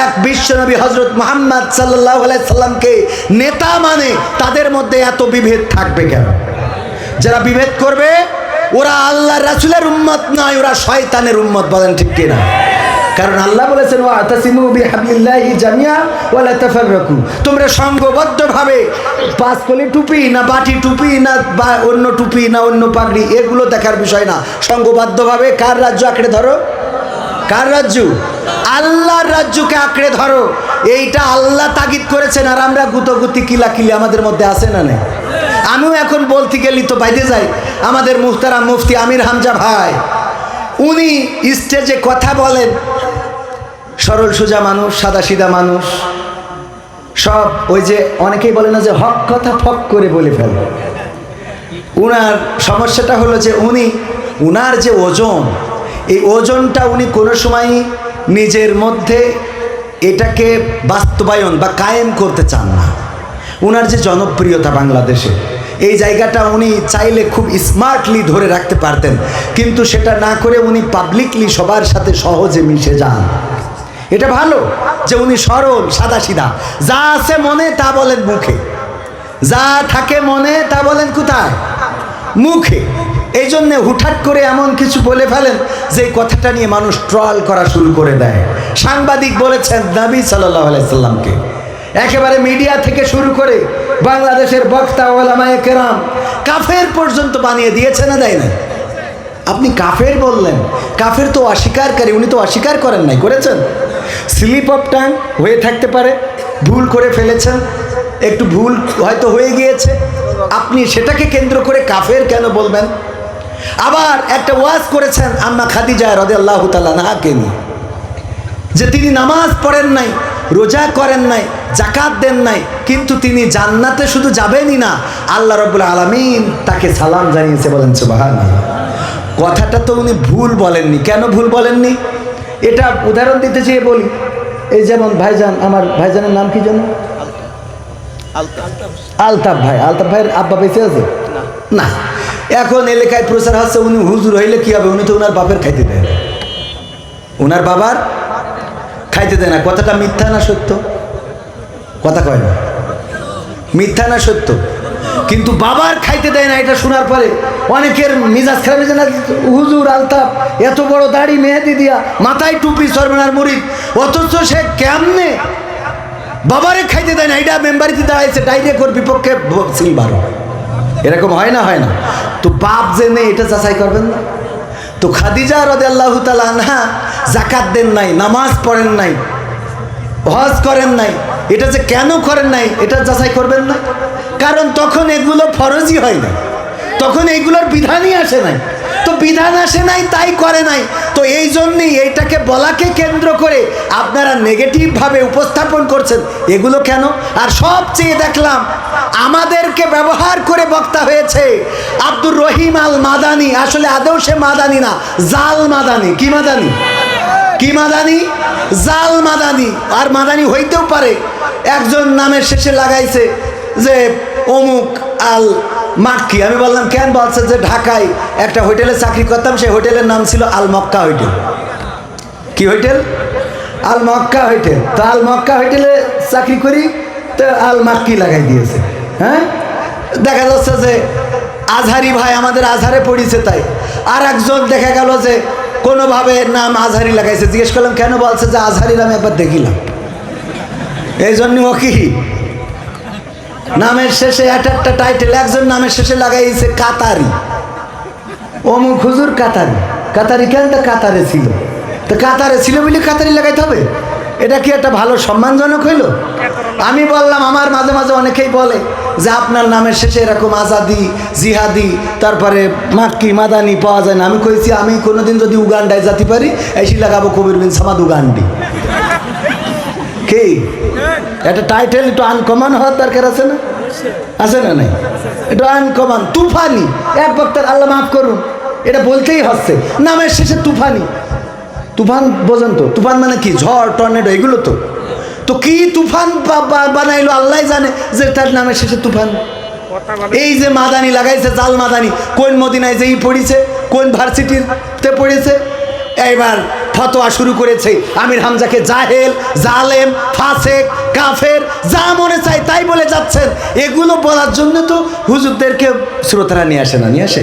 এক বিশ্বনবী হযরত মুহাম্মদ সাল্লাল্লাহু আলাইহি সাল্লামকে নেতা মানে, তাদের মধ্যে এত বিভেদ থাকবে কেন? যারা বিভেদ করবে ওরা আল্লাহর রাসূলের উম্মত নয়, ওরা শয়তানের উম্মত, বলেন ঠিক কিনা? কারণ আল্লাহ বলেছেন ওয়াতাসিমু বিহাবলিল্লাহি জামিআ ওয়া লা তাফাররাকু, তোমরা সংঘবদ্ধভাবে পাঁচকলি টুপি না বাটি টুপি না বা অন্য টুপি না অন্য পাগড়ি এগুলো দেখার বিষয় না, সংঘবদ্ধভাবে কার রাজ্য আঁকড়ে ধরো, কার রাজ্য? আল্লাহর রাজ্যকে আঁকড়ে ধরো। এইটা আল্লাহ তাগিদ করেছেন, আর আমরা গুতগুতি কিলাকিলি আমাদের মধ্যে আছে না নেই? আমিও এখন বলতে গেলি তো বাইরে যাই। আমাদের মুহতারাম মুফতি আমির হামজা ভাই, উনি স্টেজে কথা বলেন, সরল সোজা মানুষ, সাদা সিধা মানুষ, সব ওই যে অনেকেই বলে না যে হক কথা ফক করে বলে ফেলে। উনার সমস্যাটা হলো যে উনার যে ওজন, এই ওজনটা উনি কোনো সময় নিজের মধ্যে এটাকে বাস্তবায়ন বা কায়েম করতে চান না। উনার যে জনপ্রিয়তা বাংলাদেশে, এই জায়গাটা উনি চাইলে খুব স্মার্টলি ধরে রাখতে পারতেন, কিন্তু সেটা না করে উনি পাবলিকলি সবার সাথে সহজে মিশে যান। এটা ভালো যে উনি সরল সাদা সিধা, যা আছে মনে তা বলেন মুখে, যা থাকে মনে তা বলেন কোথায়? মুখে। এই জন্যে হুটহাট করে এমন কিছু বলে ফেলেন যে কথাটা নিয়ে মানুষ ট্রল করা শুরু করে দেয়। সাংবাদিক বলেছেন নবী সাল্লাল্লাহু আলাইহি সাল্লামকে, একেবারে মিডিয়া থেকে শুরু করে বাংলাদেশের বক্তা ওলামায়ে কেরাম কাফের পর্যন্ত বানিয়ে দিয়েছে না, দেয় না? আপনি কাফের বললেন, কাফের তো অস্বীকারী, উনি তো অস্বীকার করেন নাই, করেছেন? স্লিপ অফ টাং হয়ে থাকতে পারে, ভুল করে ফেলেছেন, একটু ভুল হয়তো হয়ে গিয়েছে, আপনি সেটাকে কেন্দ্র করে কাফের কেন বলবেন? আবার একটা ওয়াজ করেছেন আম্মা খাদিজা রাদিয়াল্লাহু তাআলা আনহাকে নিয়ে, যে তিনি নামাজ পড়েন নাই, রোজা করেন নাই, যাকাত দেন নাই, কিন্তু তিনি জান্নাতে শুধু যাবেনই না, আল্লাহ রাব্বুল আলামিন তাকে সালাম জানিয়েছে, বলেন সুবহানাল্লাহ। কথাটা তো উনি ভুল বলেননি। কেন ভুল বলেননি? এটা উদাহরণ দিতে চেয়ে বলি, এই যেমন ভাইজান, আমার ভাইজানের নাম কি জানো? আলতাফ ভাই। আলতাফ ভাইয়ের আব্বা বেঁচে আছে না? এখন এলাকায় প্রচার হচ্ছে উনি হুজুর হইলে কি হবে, উনি তো ওনার বাপের খাইতে দেয় না, ওনার বাবার খাইতে দেয় না। কথাটা মিথ্যা না সত্য? কথা কয় না, মিথ্যা না সত্য? কিন্তু বাবার খাইতে দেয় না, এটা শোনার পরে অনেকের মিজাজ খারাপ হয়েছে না, হুজুর আলতাফ এত বড় দাড়ি মেহেদি দিয়া, মাথায় টুপি, সরমনার মুরিদ, অথচ সে কেমনে বাবারে খাইতে দেয় না, এটা মেম্বারিতে দাঁড়াইছে, ডাইরেক্ট ওর বিপক্ষে সিলবার। এরকম হয় না? হয় না? তো বাপ যে নেই এটা যাচাই করবেন না? তো খাদিজা রাদিয়াল্লাহু তাআলা আনহা যাকাত দেন নাই, নামাজ পড়েন নাই, হজ করেন নাই, এটা যে কেন করেন নাই এটা যাচাই করবেন না? কারণ তখন এগুলো ফরজই হয় না, তখন এইগুলোর বিধানই আসে নাই। তো বিধান আসে নাই তাই করে নাই। তো এই জন্যই এইটাকে বলাকে কেন্দ্র করে আপনারা নেগেটিভভাবে উপস্থাপন করছেন। এগুলো কেন? আর সবচেয়ে দেখলাম আমাদেরকে ব্যবহার করে বক্তা হয়েছে আব্দুর রহিম আল মাদানি। আসলে আদৌ সে মাদানি না, জাল মাদানি। কি মাদানি? কি মাদানি? জাল মাদানি। আর মাদানি হইতেও পারে, একজন নামের শেষে লাগাইছে যে অমুক আল মাক্কি। আমি বললাম কেন? বলছে যে ঢাকায় একটা হোটেলে চাকরি করতাম, সেই হোটেলের নাম ছিল আল মক্কা হোটেল। কি হোটেল? আল মক্কা হোটেল। তো আল মক্কা হোটেলে চাকরি করি, তো আল মাক্কি লাগাই দিয়েছে। হ্যাঁ, দেখা যাচ্ছে যে আজহারি ভাই আমাদের আজহারে পড়িছে, তাই আর একজন দেখা গেল যে কোনোভাবে নাম আজহারি লাগাইছে। জিজ্ঞেস করলাম কেন? বলছে যে আজহারির আমি একবার দেখিলাম, এই জন্য ও কি নামের শেষে একটা টাইটেল। একজন নামের শেষে লাগাইছে কাতারি, অমুক হুজুর কাতারি। কাতারি কেন? তো কাতারে ছিল, তো কাতারে ছিল বলে কাতারি লাগাইতে হবে? এটা কি একটা ভালো সম্মানজনক হইল? আমি বললাম আমার মাঝে মাঝে অনেকেই বলে যে আপনার নামের শেষে এরকম আজাদি, জিহাদি, তারপরে মাক্কি, মাদানি পাওয়া যায় না। আমি কইছি আমি কোনোদিন যদি উগান্ডায় যেতে পারি, এসি লাগাবো কবির বিন সামাদ উগান্ডি। কি একটা টাইটেল একটু আনকমন হওয়ার দরকার আছে না? আছে না? নাই, একটু আনকমন। তুফানি এক বক্তার, আল্লাহ মাফ করুন, এটা বলতেই হচ্ছে নামের শেষে তুফানি। তুফান বোঝেন তো? তুফান মানে কি? ঝড়, টর্নেডো, এগুলো তো। তো কি তুফান বানাইলো আল্লাহ জানে, যে তার নামের শেষে তুফান। এই যে মাদানি লাগাইছে, জাল মাদানি, কোন মদিনায় যে পড়িছে, কোন ভার্সিটিতে পড়েছে, এইবার ফতোয়া শুরু করেছে আমির হামজাকে জাহেল, জালেম, ফাসেক, কাফের, যা মনে চায় তাই বলে যাচ্ছেন। এগুলো বলার জন্য তো হুজুরদেরকে শ্রোতারা নিয়ে আসে না? নিয়ে আসে।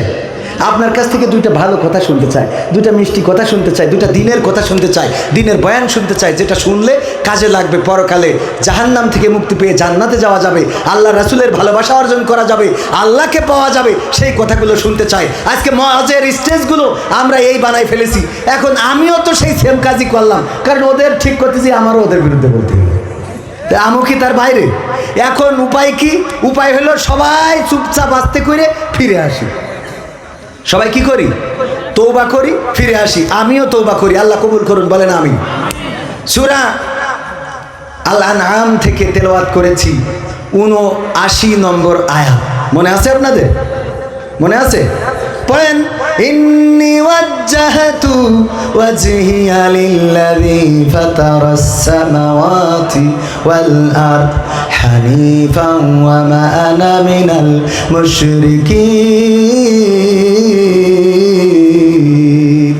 আপনার কাছ থেকে দুইটা ভালো কথা শুনতে চাই, দুইটা মিষ্টি কথা শুনতে চাই, দুইটা দিনের কথা শুনতে চাই, দিনের বয়ান শুনতে চাই, যেটা শুনলে কাজে লাগবে, পরকালে জাহান্নাম থেকে মুক্তি পেয়ে জান্নাতে যাওয়া যাবে, আল্লাহ রাসূলের ভালোবাসা অর্জন করা যাবে, আল্লাহকে পাওয়া যাবে, সেই কথাগুলো শুনতে চাই। আজকে মজের স্টেজগুলো আমরা এই বানাই ফেলেছি। এখন আমিও তো সেই সেম কাজই করলাম, কারণ ওদের ঠিক করতেছি, আমারও ওদের বিরুদ্ধে বলতে হবে। আমও কি তার বাইরে? এখন উপায় কি? উপায় হলো সবাই চুপচাপ আস্তে করে ফিরে আসি। সবাই কি করি? তওবা করি, ফিরে আসি। আমিও তওবা করি, আল্লাহ কবুল করুন, বলেন আমিন। সূরা আল আনআম থেকে তেলাওয়াত করেছি ৭৯ নম্বর আয়াত, মনে আছে আপনাদের? মনে আছে? পড়েন, ইন্নী ওয়াজ্জাহতু ওয়াজহিয়া লিল্লাযী ফাতারাস সামাওয়াতি ওয়াল আরদ হানিফান ওয়া মা আনা মিনাল মুশরিকিন।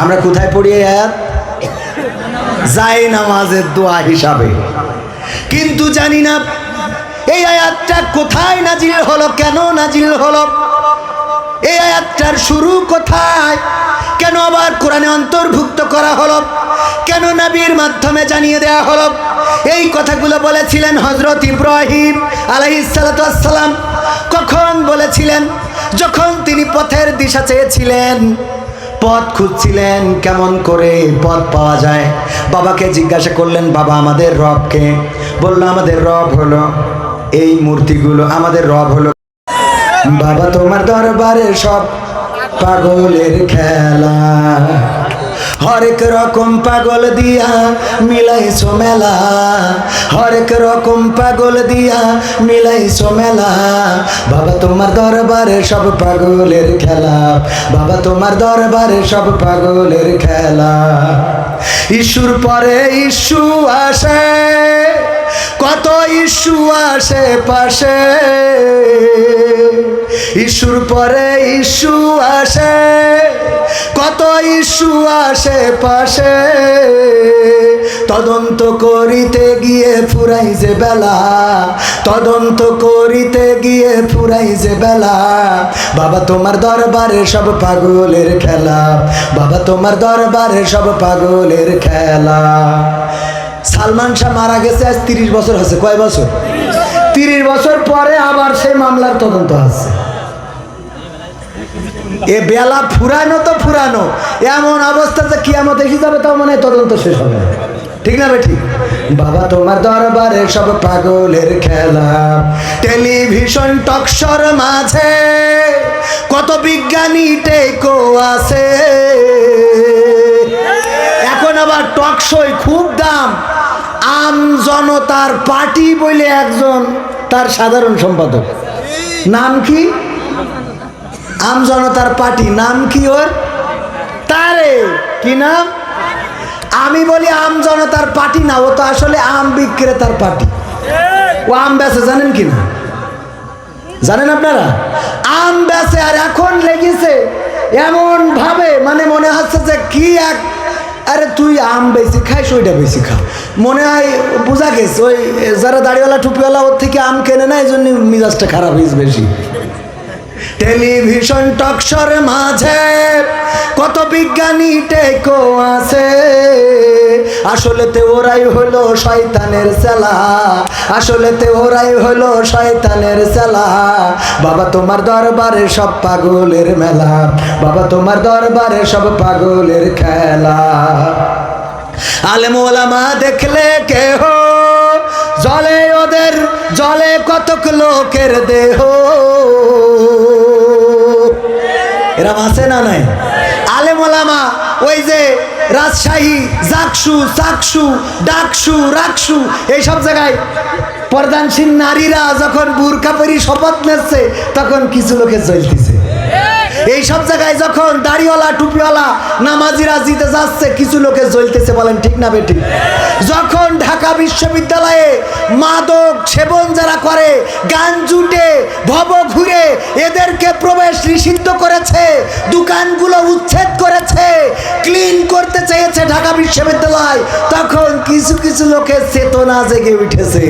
আমরা কোথায় পড়ি এই আয়াত? যায় নামাজের দোয়া হিসাবে। কিন্তু জানি না এই আয়াতটা কোথায় নাজিল হলো, কেন নাজিল হলো, এই আয়াতটার শুরু কোথায়, কেন আবার কোরআনে অন্তর্ভুক্ত করা হলো, কেন নবীর মাধ্যমে জানিয়ে দেওয়া হলো। এই কথাগুলো বলেছিলেন হযরত ইব্রাহিম আলাইহিস সালাতু ওয়াস সালাম। কখন বলেছিলেন? যখন তিনি পথের দিশা চেয়েছিলেন, পথ খুঁজছিলেন, কেমন করে পথ পাওয়া যায়। বাবাকে জিজ্ঞাসা করলেন, বাবা আমাদের রবকে? বলল আমাদের রব হলো এই মূর্তিগুলো, আমাদের রব হলো। বাবা তোমার দরবারে সব পাগলের খেলা, হরেক রকম পাগল দিয়া মিলাইছো মেলা, হরেক রকম পাগল দিয়া মিলাইছো মেলা। বাবা তোমার দরবারে সব পাগলের খেলা, বাবা তোমার দরবারে সব পাগলের খেলা। ইস্যুর পরে ইস্যু আসে, কত ইস্যু আসে পাশে, ইস্যুর পরে ইস্যু আসে, কত ইস্যু আসে পাশে। তদন্ত করিতে গিয়ে ফুরাই যে বেলা, তদন্ত করিতে গিয়ে ফুরাই যে বেলা। বাবা তোমার দরবারে সব পাগলের খেলা, বাবা তোমার দরবারে সব পাগলের খেলা। সালমান শাহ মারা গেছে আজ 30 বছর হচ্ছে। কয় বছর? 30 বছর পরে আবার সেই মামলার তদন্ত আছে। এ বেলা ফুরানো তো ফুরানো, এমন অবস্থা যে কিয়ামত এসে যাবে, তাও মনে হয় তদন্ত শেষ হবে, ঠিক না বেঠি? বাবা তোমার দরবারে সব পাগলের খেলা। টেলিভিশন টকশোর মাঝে কত বিজ্ঞানী টেকো আছে, এখন আবার টকশোয় খুব দাম। আম জনতার পার্টি বলে একজন, তার সাধারণ সম্পাদক, নাম কি? আম জনতার পার্টি, নাম কি ওর? তারে কি নাম? আমি বলি আম জনতার পার্টি না, ও তো আসলে আম বিক্রেতার পার্টি। ও আম বেচে, জানেন কি না? জানেন আপনারা? আম বেচে, আর এখন লেগেছে এমন ভাবে, মানে মনে হচ্ছে যে কি এক, আরে তুই আম বেশি খাইস, ওইটা বেশি খা। মনে হয় বোঝা গেছে ওই যারা দাড়িওয়ালা টুপিওয়ালা ওর থেকে আম কেনে না, এই জন্য মিজাজটা খারাপ হয়েছে বেশি। টেলিভিশন টকশোর মাঝে কত বিজ্ঞানী টেকো আছে, আসলেতে ওরাই হলো শয়তানের চেলা, আসলেতে ওরাই হলো শয়তানের চেলা। বাবা তোমার দরবারে সব পাগলের মেলা, বাবা তোমার দরবারে সব পাগলের খেলা। আলেম ওলামা দেখলে কেহ জলে, ওদের জলে কতক লোকের দেহ। এরম আছে না নাই? আলেম ওলামা ওই যে রাজশাহী, জাকসু, চাকসু, ডাকসু, রাকসু, এইসব জায়গায় প্রধানশীল নারীরা যখন বুরকা পরি শপথ নিচ্ছে, তখন কিছু লোকে জ্বলতেছে। এই সব জায়গায় যখন দাড়িওয়ালা টুপিওয়ালা নামাজিরা জিতে যাচ্ছে, কিছু লোকে জ্বলতেছে, বলেন ঠিক না বেঠিক? যখন ঢাকা বিশ্ববিদ্যালয়ে মাদক সেবন যারা করে, গান জুটে, ভব ঘুরে, এদেরকে প্রবেশ নিষিদ্ধ করেছে, দোকানগুলো উচ্ছেদ করেছে, ক্লিন করতে চেয়েছে ঢাকা বিশ্ববিদ্যালয়, তখন কিছু কিছু লোকের চেতনা জেগে উঠেছে।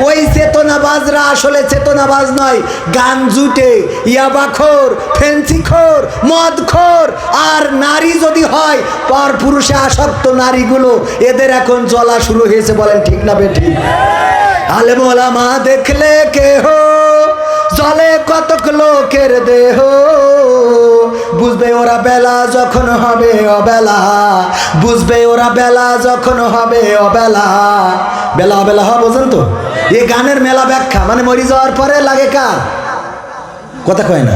ওই চেতনাবাজরা আসলে চেতনাবাজ নয়, গান জুটে, ইয়াবাখোর, ফেন্সিখোর, মদখোর আর নারী যদি হয় পর পুরুষে আসক্ত নারীগুলো, এদের এখন জ্বলা শুরু হয়েছে, বলেন ঠিক না বেঠিক? আলেম ওলামা দেখলে কেহ জলে কতক লোকের দেহ, বুঝবে ওরা বেলা যখন হবে অবেলা, বুঝবে ওরা বেলা যখন হবে অবেলা। বেলা অবেলা হওয়া বোঝেন তো? এই গানের মেলা ব্যাখ্যা, মানে মরি যাওয়ার পরে লাগে কার কথা কয় না?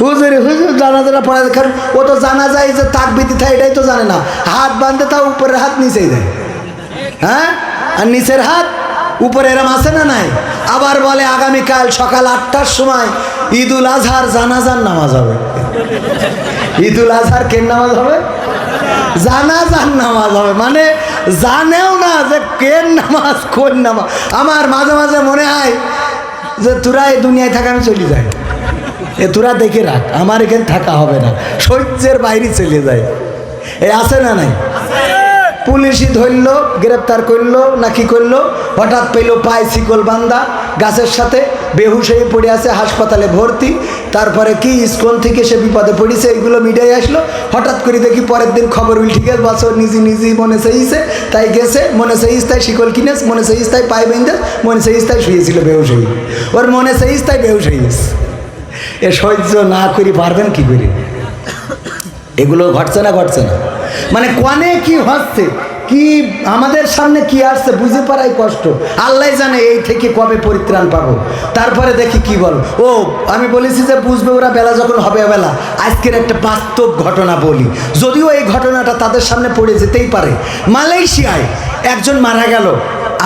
হুজুর হুজুর জানাজারা পড়া, কারণ ও তো জানা যায় যে তাকবীর থাকে, এটাই তো জানে না। হাত বাঁধতে তাও উপরের হাত নিচেই দেয়, হ্যাঁ, আর নিচের হাত উপরে, এরম আছে না নাই? আবার বলে আগামীকাল সকাল 8টার সময় ঈদুল আজহার জানাজার নামাজ হবে। ঈদুল আজহার কেন নামাজ হবে? জানাজার নামাজ হবে, মানে জানেও না যে কেন নামাজ কোন নামাজ। আমার মাঝে মাঝে মনে হয় যে তোরা এই দুনিয়ায় থাকা, আমি চলে যাই, এ তোরা দেখে রাখ, আমার এখানে থাকা হবে না, সহ্যের বাইরে চলে যায়। এই আছে না নাই? পুলিশই ধরলো, গ্রেপ্তার করলো না কি করলো, হঠাৎ পেলো পায়ে শিকল বান্ধা, গাছের সাথে বেহুশ হয়ে পড়ে আছে, হাসপাতালে ভর্তি। তারপরে কি ইস্কন থেকে সে বিপদে পড়েছে, এইগুলো মিডিয়ায় আসলো। হঠাৎ করে দেখি পরের দিন খবর উল্টে গেছে, বছর নিজেই মনে চাইছে তাই গেছে, মনে চাইছে তাই শিকল কিনেছে, মনে চাইছে তাই পায়ে বেঁধে, মনে চাইছে তাই শুয়েছিল বেহুশ হয়ে, ওর মনে চাইছে তাই বেহুশ হয়ে গেছে। এ সহ্য না করি পারবেন কি করে? এগুলো ঘটছে না ঘটছে না, মানে কনে কি হচ্ছে, কি আমাদের সামনে কি আসছে বুঝে পারাই কষ্ট। আল্লাহ জানে এই থেকে কবে পরিত্রাণ পাবো। তারপরে দেখি কি বল। ও আমি বলেছি যে বুঝবে ওরা বেলা যখন হবে বেলা। আজকের একটা বাস্তব ঘটনা বলি, যদিও এই ঘটনাটা তাদের সামনে পড়ে যেতেই পারে। মালয়েশিয়ায় একজন মারা গেল,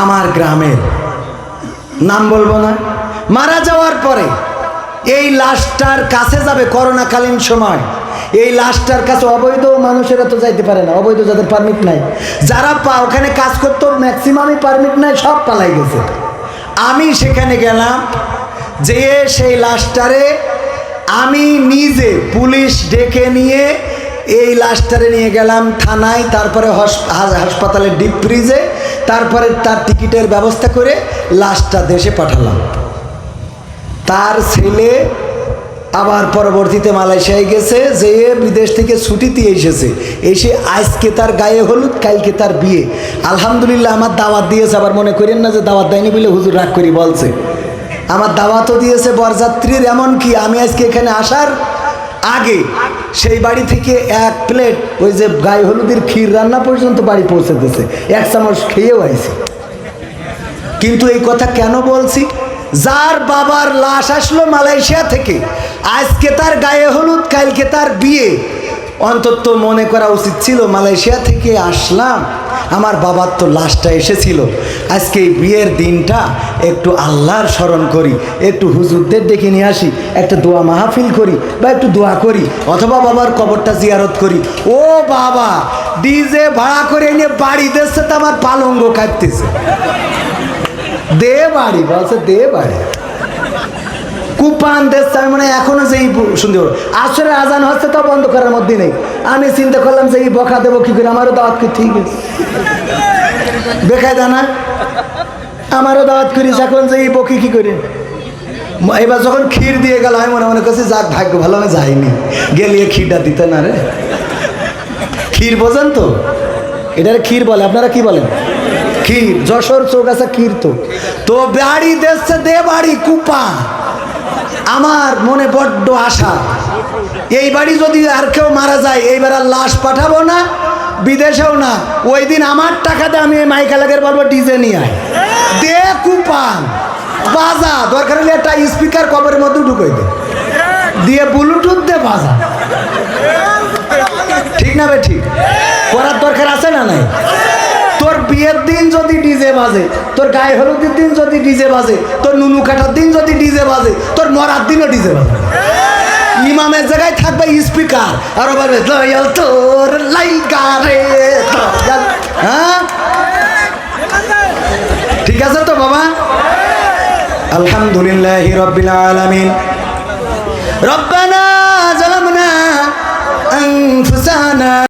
আমার গ্রামের, নাম বলবো না। মারা যাওয়ার পরে এই লাশটার কাছে যাবে, করোনাকালীন সময় এই লাশটার কাছে অবৈধ মানুষেরা তো যাইতে পারে না, অবৈধ যাদের পারমিট নাই, যারা ওখানে কাজ করতো ম্যাক্সিমামই পারমিট নাই, সব পালাই গেছে। আমি সেখানে গেলাম, যেয়ে সেই লাশটারে আমি নিজে পুলিশ ডেকে নিয়ে এই লাশটারে নিয়ে গেলাম থানায়, তারপরে হাসপাতালে ডিপ ফ্রিজে, তারপরে তার টিকিটের ব্যবস্থা করে লাশটা দেশে পাঠালাম। তার ছেলে আবার পরবর্তীতে মালয়েশিয়ায় গেছে, যে বিদেশ থেকে ছুটিতে এসেছে, এসে আজকে তার গায়ে হলুদ, কালকে তার বিয়ে। আলহামদুলিল্লাহ আমার দাওয়াত দিয়েছে, আবার মনে করেন না যে দাওয়াত দেয়নি বলে হুজুর রাগ করি বলছে। আমার দাওয়াতও দিয়েছে বরযাত্রীর, এমনকি আমি আজকে এখানে আসার আগে সেই বাড়ি থেকে 1 প্লেট ওই যে গায়ে হলুদের ক্ষীর রান্না পর্যন্ত বাড়ি পৌঁছে দিয়েছে, 1 চামচ খেয়েও আইছি। কিন্তু এই কথা কেন বলছি? যার বাবার লাশ আসলো মালয়েশিয়া থেকে, আজকে তার গায়ে হলুদ, কালকে তার বিয়ে, অন্তত মনে করা উচিত ছিল মালয়েশিয়া থেকে আসলাম, আমার বাবার তো লাশটা এসেছিল, আজকে এই বিয়ের দিনটা একটু আল্লাহর স্মরণ করি, একটু হুজুরদের ডেকে নিয়ে আসি, একটা দোয়া মাহফিল করি বা একটু দোয়া করি, অথবা বাবার কবরটা জিয়ারত করি। ও বাবা, ডিজে ভাড়া করে এনে বাড়ি দিচ্ছে, তো আমার পালঙ্গ কাটতেছে। দে বাড়ি বলছে, দে বাড়ি কুপান দেখছে। আমি মনে হয় এখনো যেই সুন্দর আসলে আজান হচ্ছে, তা বন্ধ করার মধ্যে নেই। আমি চিন্তা করলাম যে এই বকা দেবো কি করে, আমারও দাওয়াত করি, ঠিক আছে বেকায় দানা, আমারও দাওয়াত করিস, এখন যে এই বকি কি করে। এবার যখন ক্ষীর দিয়ে গেল, আমি মনে মনে করছি যাক ভাগ্য ভালো, আমি যাইনি, গেলিয়ে ক্ষীরটা দিতে না রে। ক্ষীর বোঝেন তো, এটার ক্ষীর বলে, আপনারা কি বলেন? ক্ষীর, যশোর চৌগাছা ক্ষীর। তো বাড়ি দেখছে, দে বাড়ি কুপা। আমার মনে বড্ড আশা, এই বাড়ি যদি আর কেউ মারা যায়, এইবার আর লাশ পাঠাবো না, বিদেশেও না। ওই দিন আমার টাকাতে আমি এই মাইকালাগের বলবো ডিজে নিয়ে আয়, দে কুপান বাজা, দরকার হলে একটা স্পিকার কবরের মধ্যে ঢুকাই দে, দিয়ে ব্লুটুথ দে বাজা। ঠিক না বে ঠিক? করার দরকার আছে না নাই? তোর বিয়ের দিন যদি ডিজে বাজে, তোর গায়ে হলুদের দিন যদি ডিজে বাজে, তোর নুনু কাটার দিন যদি ডিজে বাজে, তোর মরার দিনও ডিজে বাজে। ইমামের জায়গায় থাকবে স্পিকার আর বলবে দয়াল তোর লাইগা রে দয়াল। হ্যাঁ ঠিক আছে তো বাবা। আলহামদুলিল্লাহি রাব্বিল আলামিন। রব্বানা যালামনা আনফুসানা